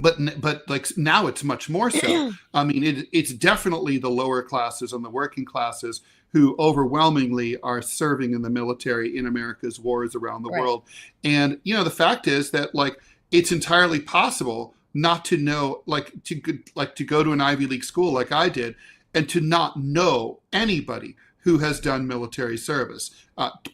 like now it's much more so. I mean, it's definitely the lower classes and the working classes who overwhelmingly are serving in the military in America's wars around the world. And, the fact is that like, it's entirely possible not to know, to go to an Ivy League school like I did, and to not know anybody who has done military service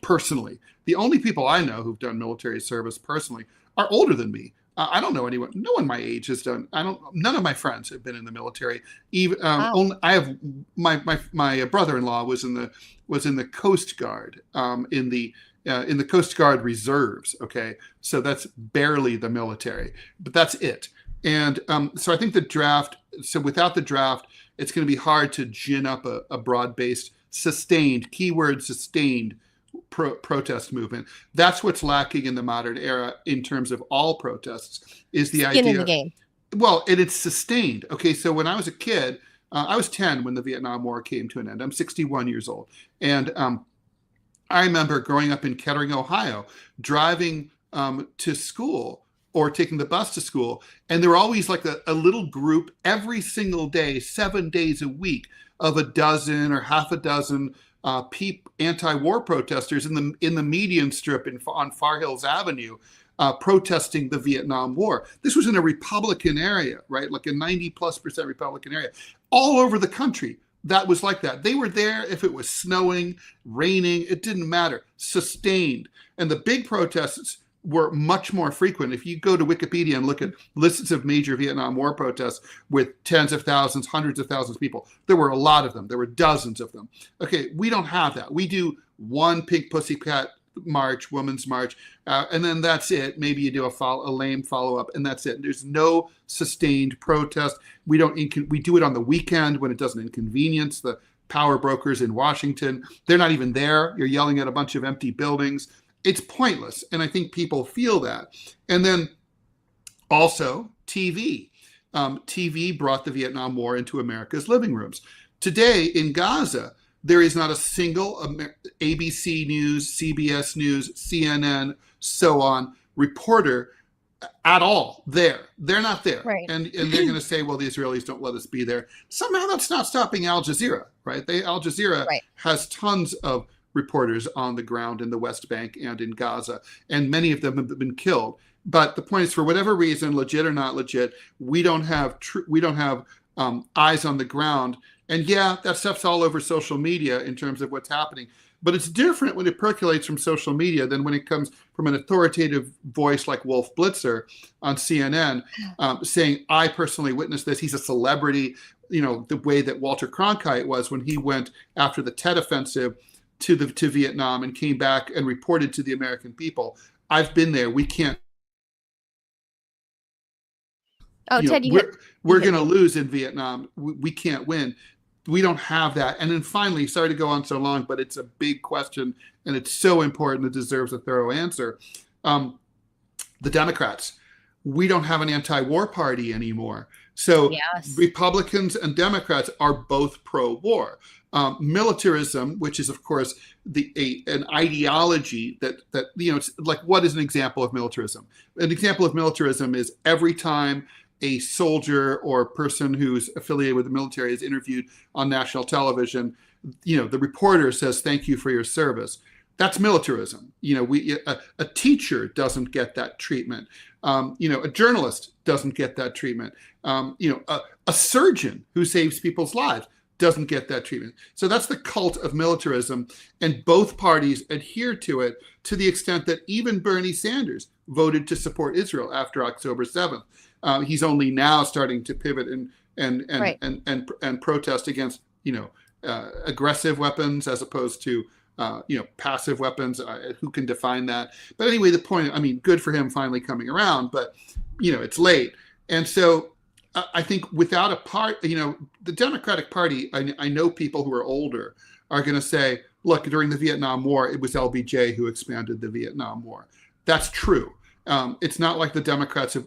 personally. The only people I know who've done military service personally are older than me. I don't know anyone. No one my age has done. None of my friends have been in the military. Even only, I have my brother-in-law was in the Coast Guard, in the Coast Guard reserves. Okay, so that's barely the military, but that's it. And so I think the draft. So without the draft, it's going to be hard to gin up a broad-based, sustained, keyword sustained protest movement. That's what's lacking in the modern era in terms of all protests, is the idea. Skin in the game. Well, and it's sustained. Okay, so when I was a kid, I was 10 when the Vietnam War came to an end. I'm 61 years old. And I remember growing up in Kettering, Ohio, driving to school or taking the bus to school. And there were always like a little group every single day, 7 days a week, of a dozen or half a dozen anti-war protesters in the median strip on Far Hills Avenue, protesting the Vietnam War. This was in a Republican area, right? Like a 90+% Republican area. All over the country, that was like that. They were there if it was snowing, raining, it didn't matter. Sustained. And the big protests were much more frequent. If you go to Wikipedia and look at lists of major Vietnam War protests with tens of thousands, hundreds of thousands of people, there were a lot of them. There were dozens of them. Okay, we don't have that. We do one Pink Pussycat March, Women's March, and then that's it. Maybe you do a lame follow-up, and that's it. There's no sustained protest. We do it on the weekend when it doesn't inconvenience the power brokers in Washington. They're not even there. You're yelling at a bunch of empty buildings. It's pointless, and I think people feel that. And then also TV. TV brought the Vietnam War into America's living rooms. Today in Gaza, there is not a single ABC News, CBS News, CNN, so on, reporter at all there. They're not there. Right. And they're going to say, well, the Israelis don't let us be there. Somehow that's not stopping Al Jazeera, right? Al Jazeera has tons of reporters on the ground in the West Bank and in Gaza, and many of them have been killed. But the point is, for whatever reason, legit or not legit, we don't have eyes on the ground. And yeah, that stuff's all over social media in terms of what's happening. But it's different when it percolates from social media than when it comes from an authoritative voice like Wolf Blitzer on CNN, saying, I personally witnessed this. He's a celebrity, the way that Walter Cronkite was when he went after the Tet Offensive to Vietnam and came back and reported to the American people. I've been there. We can't. Oh, Ted, we're going to lose in Vietnam. We can't win. We don't have that. And then finally, sorry to go on so long, but it's a big question and it's so important. It deserves a thorough answer. The Democrats, we don't have an anti-war party anymore. So Republicans and Democrats are both pro-war. Militarism, which is of course an ideology that it's like, what is an example of militarism? An example of militarism is every time a soldier or person who's affiliated with the military is interviewed on national television, the reporter says, thank you for your service. That's militarism. A teacher doesn't get that treatment. A journalist doesn't get that treatment. A surgeon who saves people's lives doesn't get that treatment. So that's the cult of militarism, and both parties adhere to it to the extent that even Bernie Sanders voted to support Israel after October 7th. He's only now starting to pivot and protest against aggressive weapons as opposed to passive weapons. Who can define that? But anyway, the point, good for him finally coming around, but it's late. And so I think without the Democratic Party, I know people who are older are going to say, look, during the Vietnam War, it was LBJ who expanded the Vietnam War. That's true. It's not like the Democrats have,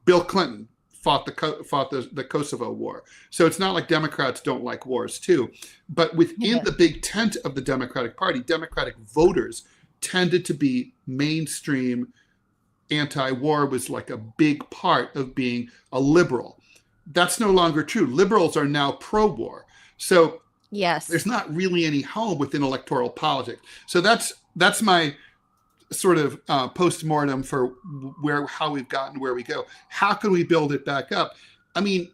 Bill Clinton fought the Kosovo War. So it's not like Democrats don't like wars too. But within the big tent of the Democratic Party, Democratic voters tended to be mainstream. Anti-war was like a big part of being a liberal. That's no longer true. Liberals are now pro-war. So there's not really any home within electoral politics. So that's my sort of post-mortem for how we've gotten where we go. How can we build it back up? I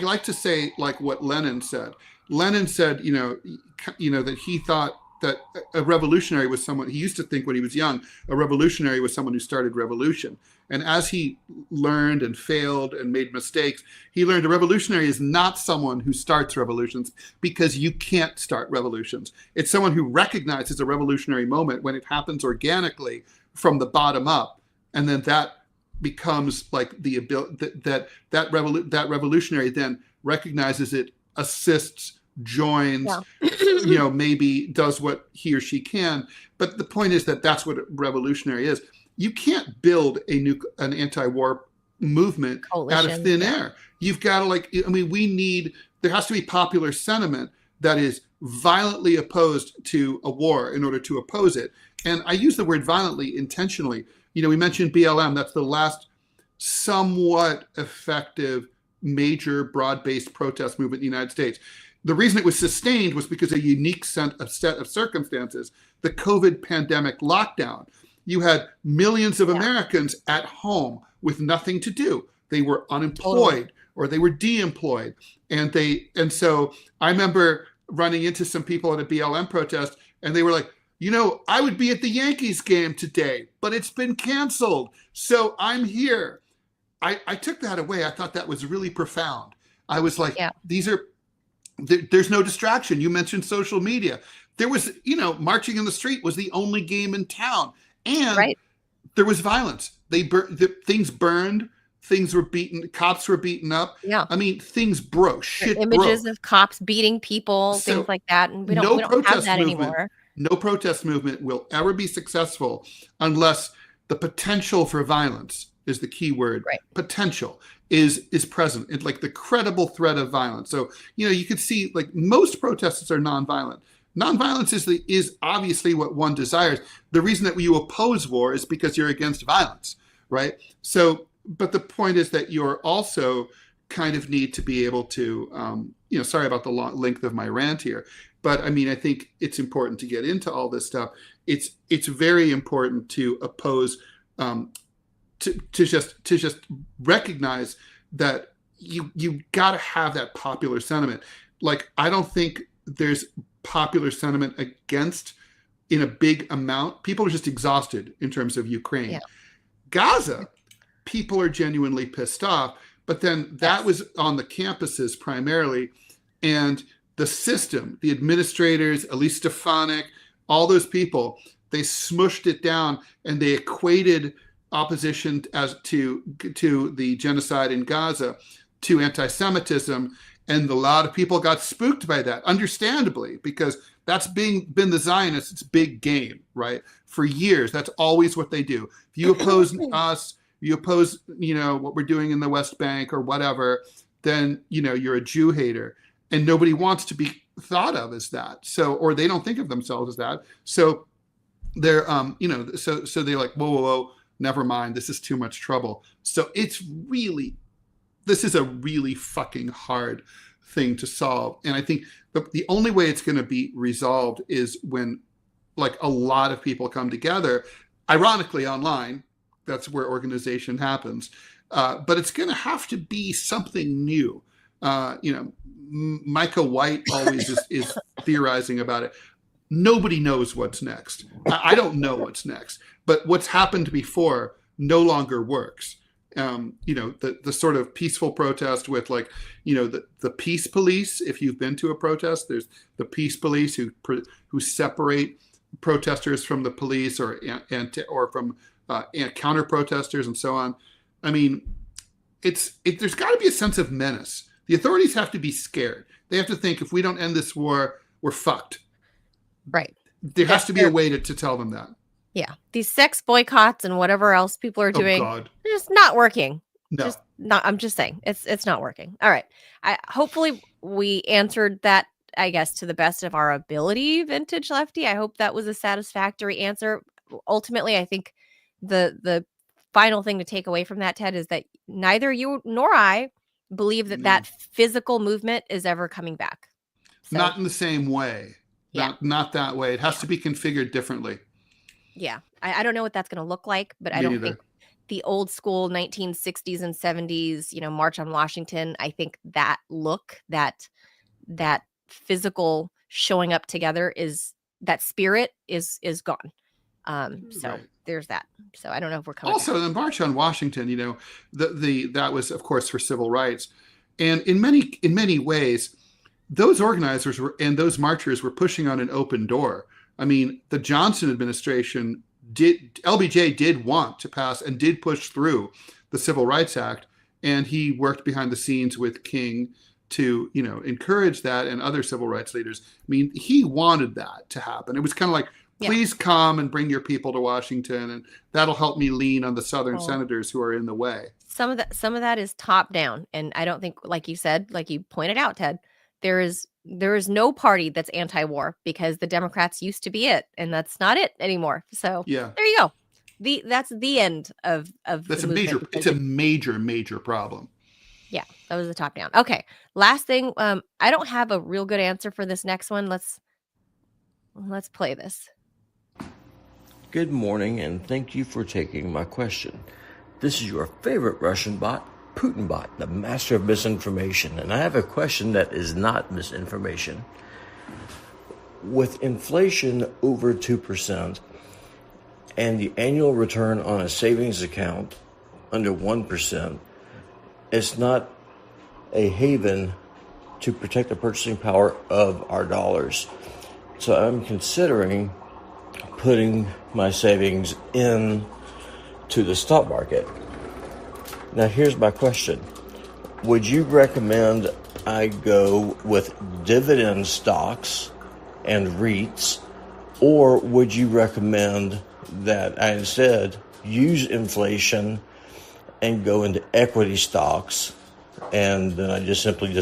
like to say like what Lenin said. Lenin said, that he thought that a revolutionary was someone, he used to think when he was young, a revolutionary was someone who started revolution. And as he learned and failed and made mistakes, he learned a revolutionary is not someone who starts revolutions, because you can't start revolutions. It's someone who recognizes a revolutionary moment when it happens organically from the bottom up. And then that becomes like the ability that revolutionary then recognizes it, assists, joins, maybe does what he or she can. But the point is that that's what a revolutionary is. You can't build an anti-war movement out of thin air. You've got to there has to be popular sentiment that is violently opposed to a war in order to oppose it. And I use the word violently intentionally. We mentioned BLM. That's the last somewhat effective major broad-based protest movement in the United States. The reason it was sustained was because a unique set of circumstances, the COVID pandemic lockdown. You had millions of Americans at home with nothing to do. They were unemployed or they were de-employed. And so I remember running into some people at a BLM protest, and they were like, I would be at the Yankees game today, but it's been canceled. So I'm here. I took that away. I thought that was really profound. I was like, there's no distraction. You mentioned social media. There was, marching in the street was the only game in town. And there was violence. Things burned, things were beaten, cops were beaten up. Yeah. Things broke. Images of cops beating people, things like that. And we don't have that anymore. No protest movement will ever be successful unless the potential for violence is the key word. Right. Potential is present. It's like the credible threat of violence. So, you could see like most protests are nonviolent. Nonviolence is obviously what one desires. The reason that you oppose war is because you're against violence, right? So, but the point is that you're also kind of need to be able to, sorry about the length of my rant here, but I think it's important to get into all this stuff. It's very important to oppose, to just recognize that you got to have that popular sentiment. Like, I don't think there's popular sentiment against in a big amount. People are just exhausted in terms of Ukraine. Yeah. Gaza, people are genuinely pissed off, but then that was on the campuses primarily, and the system, the administrators, Elise Stefanik, all those people, they smushed it down and they equated opposition as to the genocide in Gaza to anti-Semitism. And a lot of people got spooked by that, understandably, because that's been the Zionists' big game, right? For years, that's always what they do. If you oppose us, you oppose, what we're doing in the West Bank or whatever, then, you're a Jew hater. And nobody wants to be thought of as that. So, or they don't think of themselves as that. So they're, so they're like, whoa, never mind. This is too much trouble. So this is a really fucking hard thing to solve. And I think the only way it's going to be resolved is when like a lot of people come together, ironically online. That's where organization happens. But it's going to have to be something new. Micah White always is theorizing about it. Nobody knows what's next. I don't know what's next, but what's happened before no longer works. The sort of peaceful protest with the peace police. If you've been to a protest, there's the peace police who separate protesters from the police or from counter protesters and so on. I mean, there's got to be a sense of menace. The authorities have to be scared. They have to think, if we don't end this war, we're fucked. Right. There has to be a way to tell them that. Yeah. These sex boycotts and whatever else people are doing, God. they're just not working. No. I'm just saying it's not working. All right. Hopefully we answered that, I guess, to the best of our ability, Vintage Lefty. I hope that was a satisfactory answer. Ultimately, I think the final thing to take away from that, Ted, is that neither you nor I believe that physical movement is ever coming back. So, not in the same way. Yeah. Not that way. It has to be configured differently. Yeah. I don't know what that's going to look like, but I don't think the old school 1960s and 70s, March on Washington, I think that look, that physical showing up together, that spirit is gone. Right. There's that. So I don't know if we're coming also back. The March on Washington, that was, of course, for civil rights. And in many ways, those organizers and those marchers were pushing on an open door. I mean, the Johnson administration LBJ did want to pass and did push through the Civil Rights Act. And he worked behind the scenes with King to, encourage that, and other civil rights leaders. I mean, he wanted that to happen. It was kind of like, please come and bring your people to Washington, and that'll help me lean on the Southern senators who are in the way. Some of that is top down. And I don't think, like you said, like you pointed out, Ted, there is no party that's anti-war, because the Democrats used to be it, and that's not it anymore. So there you go. That's the end of that's it's a major problem. Yeah, that was the top down. Okay, last thing. I don't have a real good answer for this next one. Let's play this. Good morning, and thank you for taking my question. This is your favorite Russian bot, Putin bot, the master of misinformation. And I have a question that is not misinformation. With inflation over 2% and the annual return on a savings account under 1%, it's not a haven to protect the purchasing power of our dollars. So I'm considering putting my savings in to the stock market. Now here's my question. Would you recommend I go with dividend stocks and REITs, or would you recommend that I instead use inflation and go into equity stocks, and then I just simply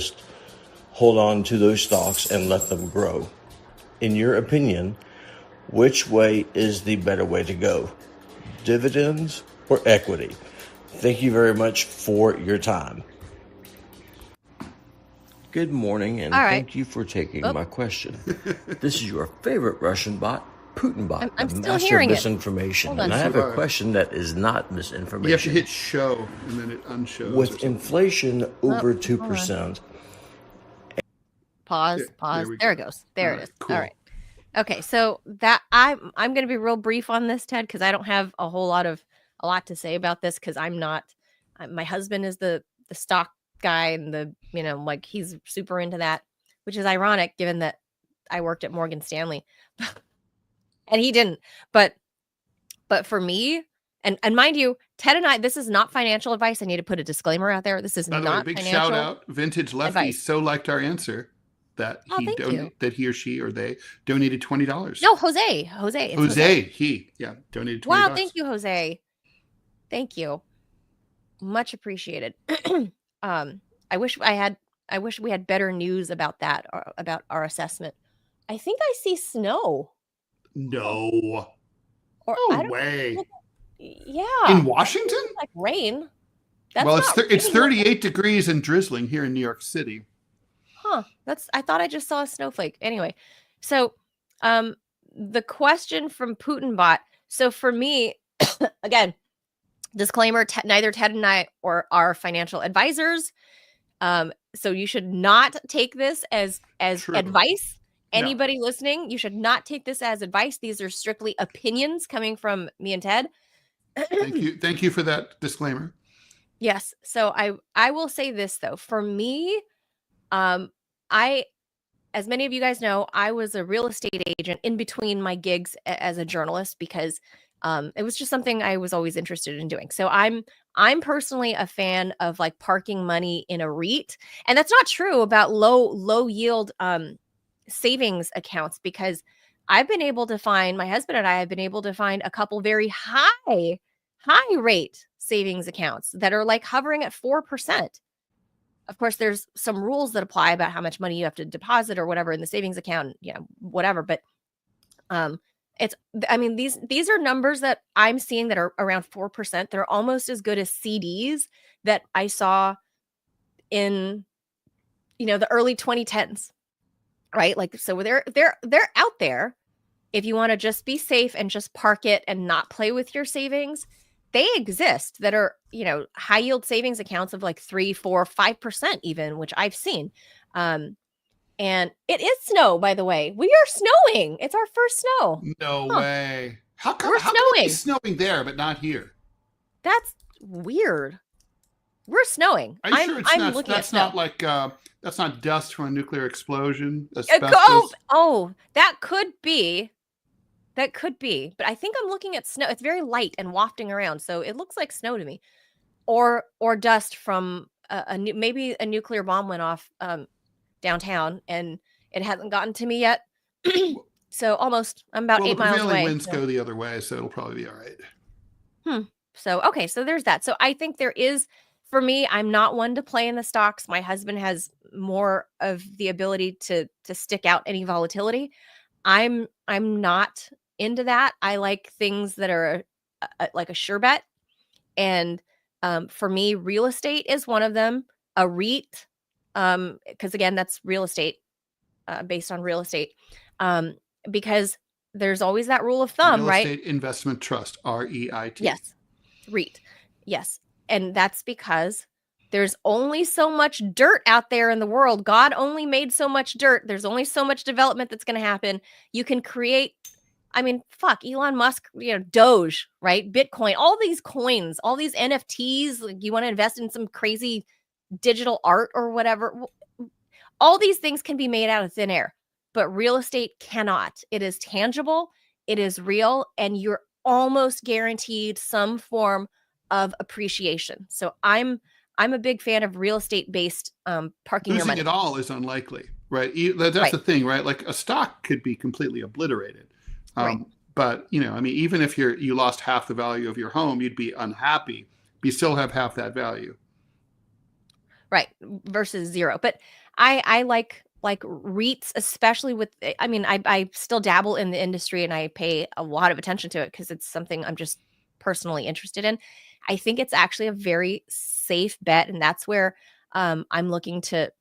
hold on to those stocks and let them grow? In your opinion, which way is the better way to go? Dividends or equity? Thank you very much for your time. Good morning, and thank you for taking my question. This is your favorite Russian bot, Putin bot, I'm the still master hearing of it. misinformation. And I have a question that is not misinformation. You have to hit show, and then it unshows. With inflation over 2%. Pause. There it goes. There it is. Cool. All right. Okay, so that I'm going to be real brief on this, Ted, because I don't have a lot to say about this, because I'm not. My husband is the stock guy, and he's super into that, which is ironic given that I worked at Morgan Stanley, and he didn't. But for me, and mind you, Ted and I, this is not financial advice. I need to put a disclaimer out there. This is By the not way, big financial shout out, Vintage Lefty advice. so liked our answer that that he or she or they donated $20. No, Jose. He donated $20. Wow, thank you, Jose. Thank you. Much appreciated. I wish we had better news about that, or about our assessment. I think I see snow. No. Or No way. Yeah. In Washington? Like rain. It's 38 degrees and drizzling here in New York City. Huh. I thought I just saw a snowflake. Anyway, so the question from Putinbot. So for me, again, disclaimer: neither Ted and I are financial advisors. So you should not take this as True. advice. No. Anybody listening, you should not take this as advice. These are strictly opinions coming from me and Ted. Thank you for that disclaimer. Yes. So I will say this though. For me, as many of you guys know, I was a real estate agent in between my gigs as a journalist because it was just something I was always interested in doing. So I'm personally a fan of like parking money in a REIT, and that's not true about low yield savings accounts, because my husband and I have been able to find a couple very high rate savings accounts that are like hovering at 4%. Of course, there's some rules that apply about how much money you have to deposit or whatever in the savings account, whatever. But these are numbers that I'm seeing that are around 4%. They're almost as good as CDs that I saw in, the early 2010s, right? Like, so they're out there. If you want to just be safe and just park it and not play with your savings, they exist that are, high yield savings accounts of like 3, 4, 5% even, which I've seen. And it is snow, by the way. We are snowing. It's our first snow. No way. How come We're snowing. it's snowing there but not here? That's weird. We're snowing. Are you sure it's not? Looking That's at not like that's not dust from a nuclear explosion. That could be. That could be, but I think I'm looking at snow. It's very light and wafting around, so it looks like snow to me, or dust from maybe a nuclear bomb went off downtown and it hasn't gotten to me yet. So almost, I'm about 8 miles away. The prevailing winds go the other way, so it'll probably be all right. So okay, so there's that. So I think there is, for me, I'm not one to play in the stocks. My husband has more of the ability to stick out any volatility. I'm not into that. I like things that are like a sure bet. And for me, real estate is one of them. A REIT, because again, that's real estate, based on real estate. Because there's always that rule of thumb, right? Real estate investment trust, REIT. Yes, REIT. Yes. And that's because there's only so much dirt out there in the world. God only made so much dirt. There's only so much development that's going to happen. You can create, Elon Musk, Doge, right? Bitcoin, all these coins, all these NFTs. Like, you want to invest in some crazy digital art or whatever. All these things can be made out of thin air, but real estate cannot. It is tangible, it is real, and you're almost guaranteed some form of appreciation. So I'm a big fan of real estate based parking your money. Losing it all is unlikely, right? That's right. The thing, right? Like a stock could be completely obliterated. Right. But, even if you lost half the value of your home, you'd be unhappy. You still have half that value. Right. Versus zero. But I like REITs, especially with, I still dabble in the industry and I pay a lot of attention to it because it's something I'm just personally interested in. I think it's actually a very safe bet. And that's where I'm looking to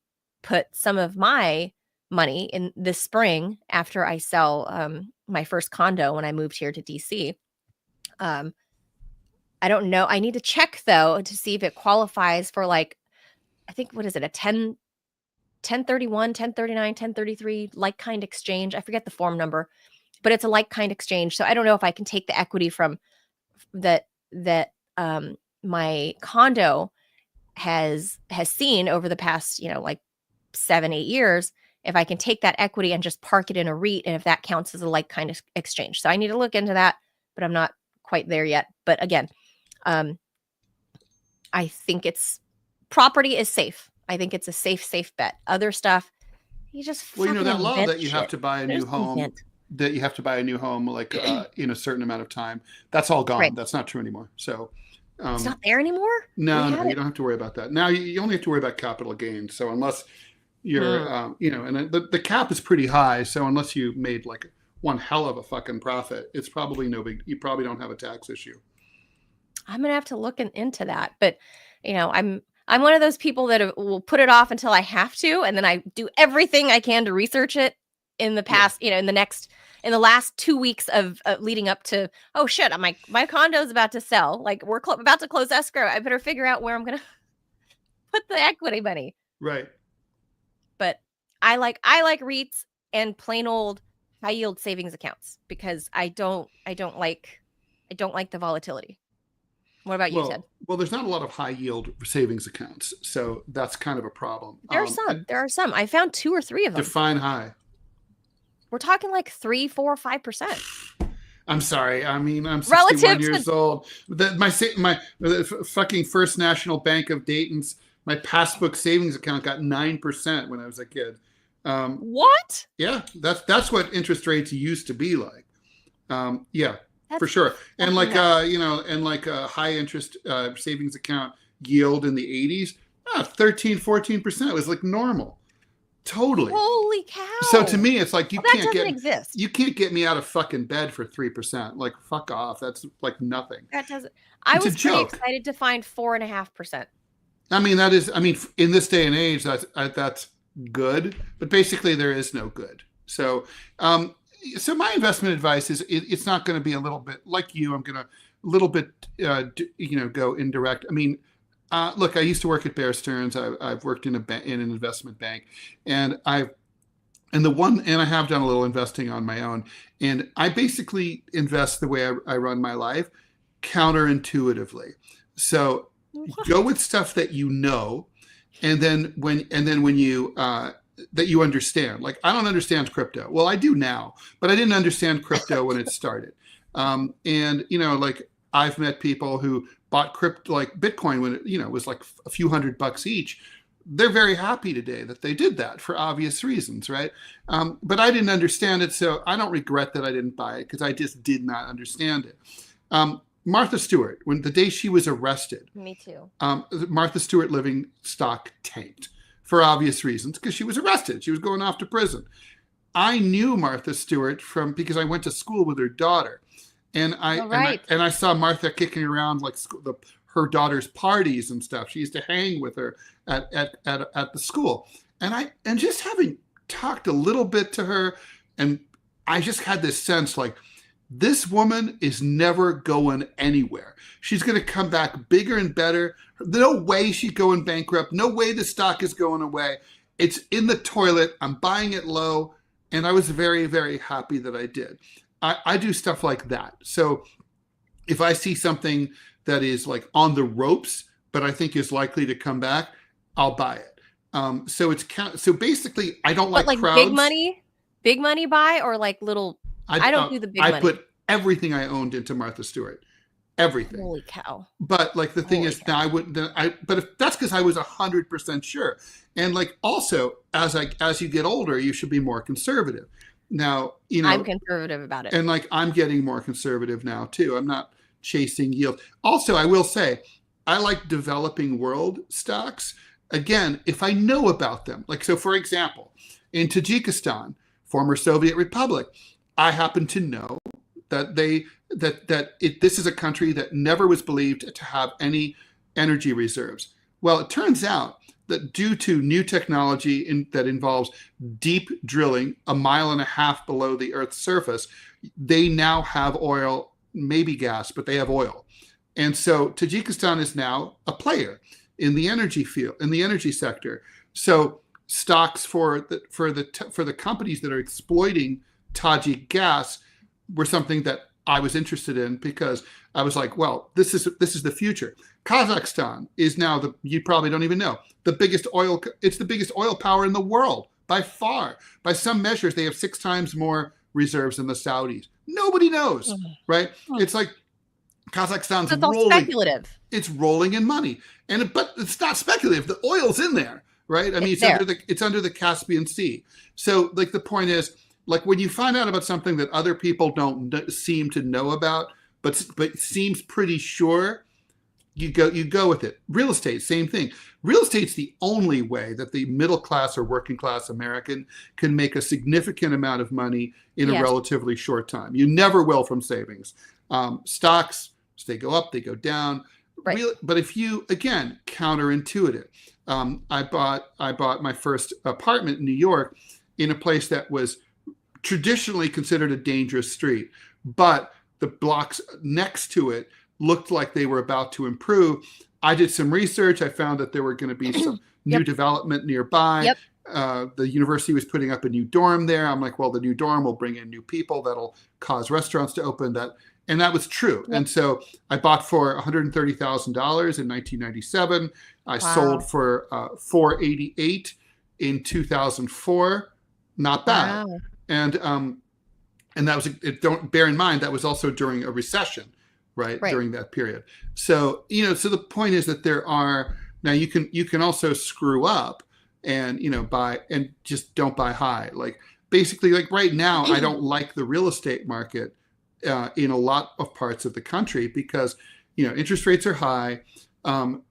put some of my money in this spring after I sell my first condo when I moved here to DC. I don't know. I need to check though to see if it qualifies for I think, what is it? A 1031, 1039, 1033 like kind exchange. I forget the form number, but it's a like kind exchange. So I don't know if I can take the equity from that my condo has seen over the past, 7-8 years, if I can take that equity and just park it in a REIT, and if that counts as a like kind of exchange. So I need to look into that, but I'm not quite there yet. But again, I think property is safe. I think it's a safe bet. Other stuff, you just that law that you have to buy a new home, that you have to buy a new home in a certain amount of time, that's all gone. Right. That's not true anymore. So it's not there anymore? No, you don't have to worry about that. Now you only have to worry about capital gains. So unless you're, and the cap is pretty high. So unless you made one hell of a fucking profit, it's probably you probably don't have a tax issue. I'm going to have to look into that. But, I'm one of those people that will put it off until I have to. And then I do everything I can to research it in the past, in the next in the last 2 weeks of leading up to, oh shit, my condo's about to sell. Like we're about to close escrow. I better figure out where I'm gonna put the equity money. Right. But I like REITs and plain old high yield savings accounts because I don't like the volatility. What about you, Ted? Well, there's not a lot of high yield savings accounts, so that's kind of a problem. There are some. I found 2 or 3 of them. Define high. We're talking like 3, 4, 5%. I'm sorry. I mean, I'm 61 years old. My fucking First National Bank of Dayton's, my passbook savings account got 9% when I was a kid. What? Yeah, that's what interest rates used to be like. Yeah. For sure. And like, a high interest savings account yield in the 80s, 13, 14% was like normal. Totally. Holy cow. So to me, it's like, you can't get me out of fucking bed for 3%. Like, fuck off. That's like nothing. That doesn't. I was pretty excited to find 4.5%. I mean, in this day and age, that's good, but basically there is no good. So, so my investment advice is it's not going to be a little bit like you. I'm going to a little bit, go indirect. I mean, look, I used to work at Bear Stearns. I've worked in an investment bank, and I have done a little investing on my own. And I basically invest the way I run my life, counterintuitively. So go with stuff that you know, and then when you that you understand. Like, I don't understand crypto. Well, I do now, but I didn't understand crypto when it started. And like, I've met people who bought crypto, like Bitcoin, when it was like a few $100 each. They're very happy today that they did that for obvious reasons, right? But I didn't understand it, so I don't regret that I didn't buy it because I just did not understand it. Martha Stewart, the day she was arrested, me too. Martha Stewart living stock tanked for obvious reasons because she was arrested. She was going off to prison. I knew Martha Stewart because I went to school with her daughter, and I saw Martha kicking around like her daughter's parties and stuff. She used to hang with her at the school, and just having talked a little bit to her, and I just had this sense like, this woman is never going anywhere. She's going to come back bigger and better. No way she's going bankrupt. No way the stock is going away. It's in the toilet. I'm buying it low. And I was very, very happy that I did. I do stuff like that. So if I see something that is like on the ropes, but I think is likely to come back, I'll buy it. So basically, I don't like crowds. Big money buy, or like little. I don't do the big money. I put everything I owned into Martha Stewart. Everything. Holy cow. But like the thing is, now but if that's because I was 100% sure. And like, also, as you get older, you should be more conservative. Now, I'm conservative about it. And like, I'm getting more conservative now too. I'm not chasing yield. Also, I will say, I like developing world stocks. Again, if I know about them. Like, so for example, in Tajikistan, former Soviet Republic, I happen to know that this is a country that never was believed to have any energy reserves. Well, it turns out that due to new technology that involves deep drilling 1.5 miles below the Earth's surface, they now have oil, maybe gas, but they have oil. And so Tajikistan is now a player in the energy field, in the energy sector. So stocks for the companies that are exploiting Tajik gas were something that I was interested in because I was like, well, this is the future. Kazakhstan is now you probably don't even know, it's the biggest oil power in the world by far. By some measures, they have 6 times more reserves than the Saudis. Nobody knows, right? It's like Kazakhstan's rolling. Speculative. It's rolling in money. But it's not speculative. The oil's in there, right? I mean, it's under the Caspian Sea. So like the point is, like when you find out about something that other people don't seem to know about, but seems pretty sure, you go with it. Real estate, same thing. Real estate's the only way that the middle class or working class American can make a significant amount of money in a relatively short time. You never will from savings. Stocks, they go up, they go down. Right. But if you, again, counterintuitive. I bought my first apartment in New York in a place that was traditionally considered a dangerous street, but the blocks next to it looked like they were about to improve. I did some research. I found that there were going to be some new development nearby. Yep. The university was putting up a new dorm there. I'm like, well, the new dorm will bring in new people. That'll cause restaurants to open. And that was true. Yep. And so I bought for $130,000 in 1997. I sold for $488 in 2004. Not bad. Wow. And that was, don't bear in mind, that was also during a recession, right? During that period. So, so the point is that now you can also screw up and, buy and just don't buy high. Like basically like right now, I don't like the real estate market in a lot of parts of the country because, interest rates are high.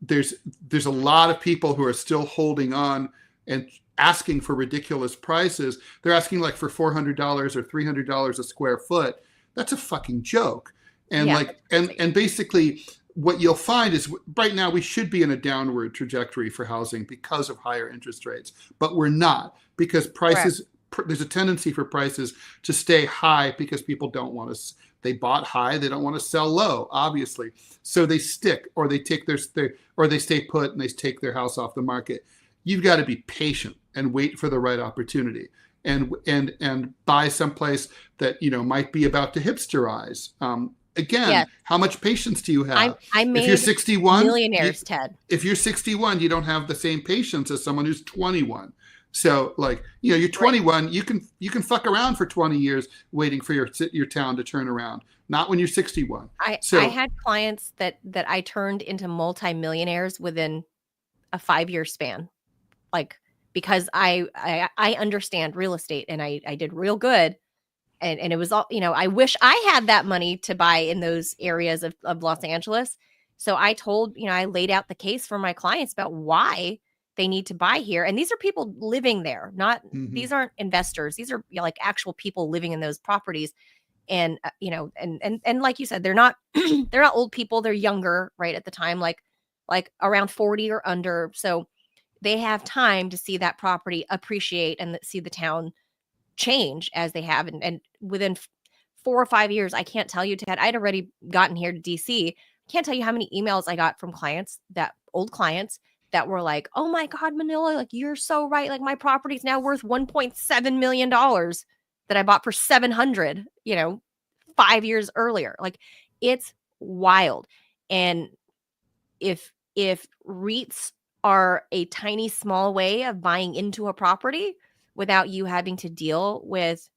There's a lot of people who are still holding on and asking for ridiculous prices. They're asking like for $400 or $300 a square foot. That's a fucking joke. And and basically what you'll find is right now we should be in a downward trajectory for housing because of higher interest rates, but we're not, because prices, there's a tendency for prices to stay high because people don't want to, they bought high, they don't want to sell low, obviously. So they stick, or they take or they stay put and they take their house off the market. You've got to be patient and wait for the right opportunity and buy someplace that, might be about to hipsterize. Again, how much patience do you have? I made if you're 61, millionaires, Ted. If you're 61, you don't have the same patience as someone who's 21. So like, you're 21, you can fuck around for 20 years waiting for your town to turn around. Not when you're 61. I had clients that I turned into multimillionaires within a 5-year span. Like, because I understand real estate and I did real good. And it was all, I wish I had that money to buy in those areas of Los Angeles. So I told, I laid out the case for my clients about why they need to buy here. And these are people living there, not, these aren't investors. These are like actual people living in those properties. And, and like you said, they're not, they're not old people. They're younger, right? At the time, like around 40 or under. So they have time to see that property appreciate and see the town change as they have. And within 4 or 5 years, I can't tell you, Ted, I'd already gotten here to DC. I can't tell you how many emails I got from old clients that were like, oh my God, Manila, like you're so right. Like my property's now worth $1.7 million that I bought for 700, 5 years earlier. Like it's wild. And if REITs are a tiny, small way of buying into a property without you having to deal with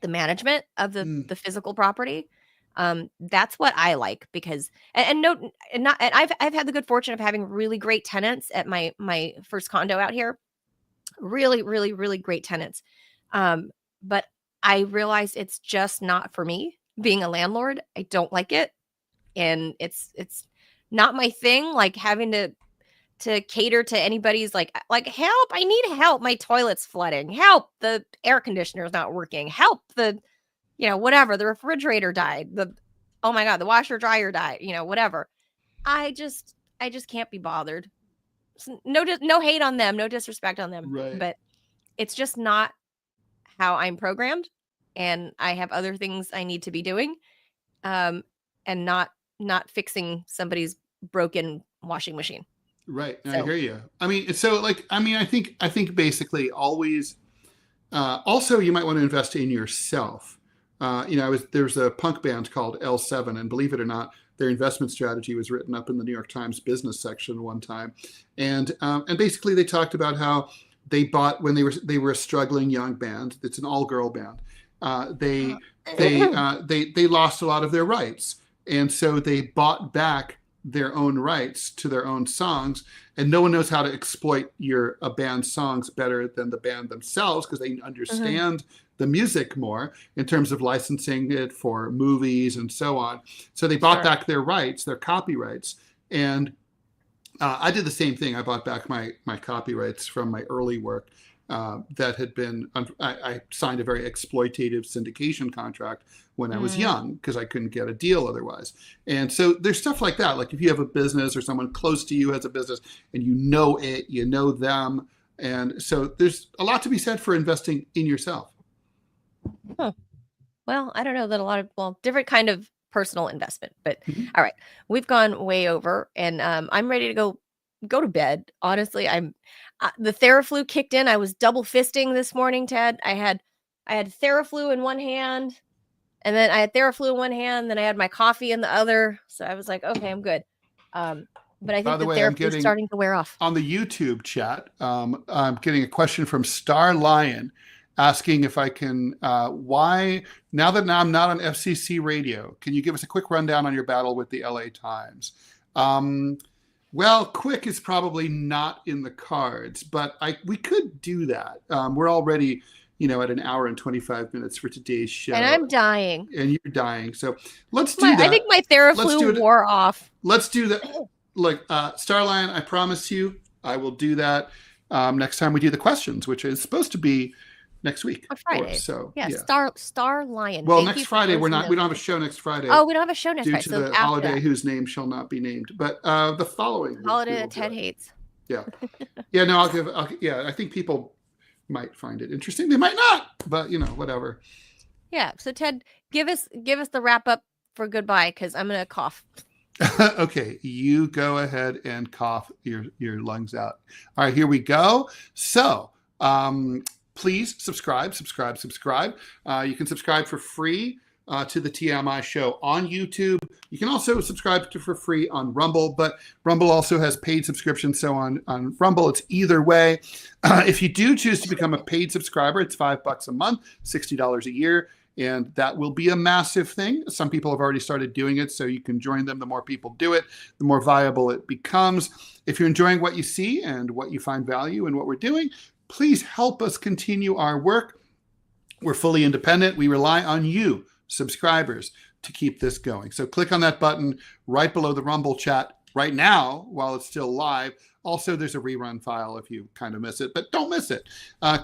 the management of the physical property, that's what I like, because I've had the good fortune of having really great tenants at my first condo out here. Really, really, really great tenants. But I realized it's just not for me being a landlord. I don't like it. And it's not my thing, like having to cater to anybody's like help, I need help, my toilet's flooding, help, the air conditioner is not working, help, the whatever, the refrigerator died, oh my God, the washer dryer died, whatever. I just can't be bothered. No hate on them, no disrespect on them, right. But it's just not how I'm programmed, and I have other things I need to be doing, and not fixing somebody's broken washing machine. Right. I hear you. I mean, I think basically always, also you might want to invest in yourself. There's a punk band called L7, and believe it or not, their investment strategy was written up in the New York Times business section one time. And basically they talked about how they bought, when they were a struggling young band, it's an all girl band. They lost a lot of their rights. And so they bought back their own rights to their own songs, and no one knows how to exploit a band's songs better than the band themselves, because they understand the music more in terms of licensing it for movies and so on. So they bought back their rights, their copyrights. And I did the same thing. I bought back my copyrights from my early work that had been, I signed a very exploitative syndication contract when I was young, because I couldn't get a deal otherwise. And so there's stuff like that. Like if you have a business or someone close to you has a business and you know them. And so there's a lot to be said for investing in yourself. Well, I don't know that a lot of different kind of personal investment, but Mhm. all right, we've gone way over, and I'm ready to go to bed. Honestly, the Theraflu kicked in. I was double fisting this morning, Ted. I had Theraflu in one hand, and then I had Theraflu in one hand, then I had my coffee in the other. So I was like, okay, I'm good. But I By think the the way, I'm Theraflu is getting starting to wear off. on the YouTube chat, I'm getting a question from Star Lion asking if I can, why, now that I'm not on FCC radio, can you give us a quick rundown on your battle with the LA Times? Well, quick is probably not in the cards, but we could do that. We're already, at an hour and 25 minutes for today's show. And I'm dying. And you're dying. So let's do that. I think my Theraflu wore off. Let's do that. Like, Starline, I promise you, I will do that next time we do the questions, which is supposed to be next week. On Friday. So yeah. yeah. Star Lion. Well, next Friday we don't have a show next Friday. Oh, we don't have a show next Friday. Due to the holiday whose name shall not be named. But the following holiday that Ted hates. Yeah. Yeah, no, I think people might find it interesting. They might not, but whatever. Yeah. So Ted, give us the wrap up for goodbye, because I'm gonna cough. Okay, you go ahead and cough your lungs out. All right, here we go. So please subscribe. You can subscribe for free to the TMI show on YouTube. You can also subscribe for free on Rumble, but Rumble also has paid subscriptions. So on Rumble, it's either way. If you do choose to become a paid subscriber, it's $5 a month, $60 a year. And that will be a massive thing. Some people have already started doing it, so you can join them. The more people do it, the more viable it becomes. If you're enjoying what you see and what you find value in what we're doing, please help us continue our work. We're fully independent. We rely on you, subscribers, to keep this going. So click on that button right below the Rumble chat right now while it's still live. Also, there's a rerun file if you kind of miss it, but don't miss it.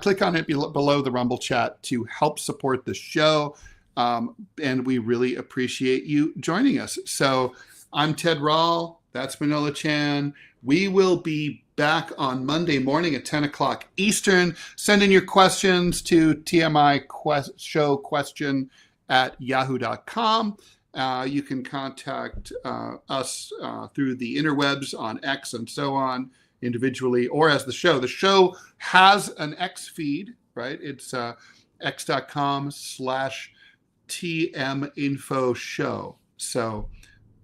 Click on it below the Rumble chat to help support the show. And we really appreciate you joining us. So I'm Ted Rall. That's Manila Chan. We will be back on Monday morning at 10 o'clock Eastern. Send in your questions to tmishowquestion@yahoo.com. You can contact us through the interwebs on X and so on, individually or as the show. The show has an X feed, right? It's x.com/tminfoshow. So,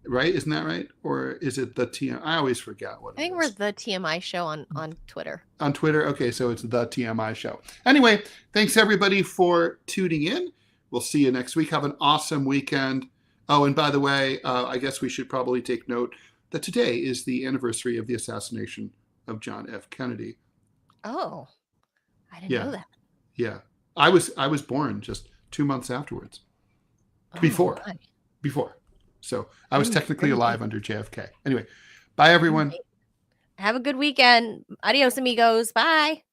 right? Isn't that right? Or is it the TM? I always forget what it is. I think we're the TMI show on Twitter. On Twitter? Okay, so it's the TMI show. Anyway, thanks everybody for tuning in. We'll see you next week. Have an awesome weekend. Oh, and by the way, I guess we should probably take note that today is the anniversary of the assassination of John F. Kennedy. Oh, I didn't know that. Yeah, I was born just 2 months afterwards. Before. So I was technically alive under JFK. Anyway, bye everyone. Have a good weekend. Adios, amigos. Bye.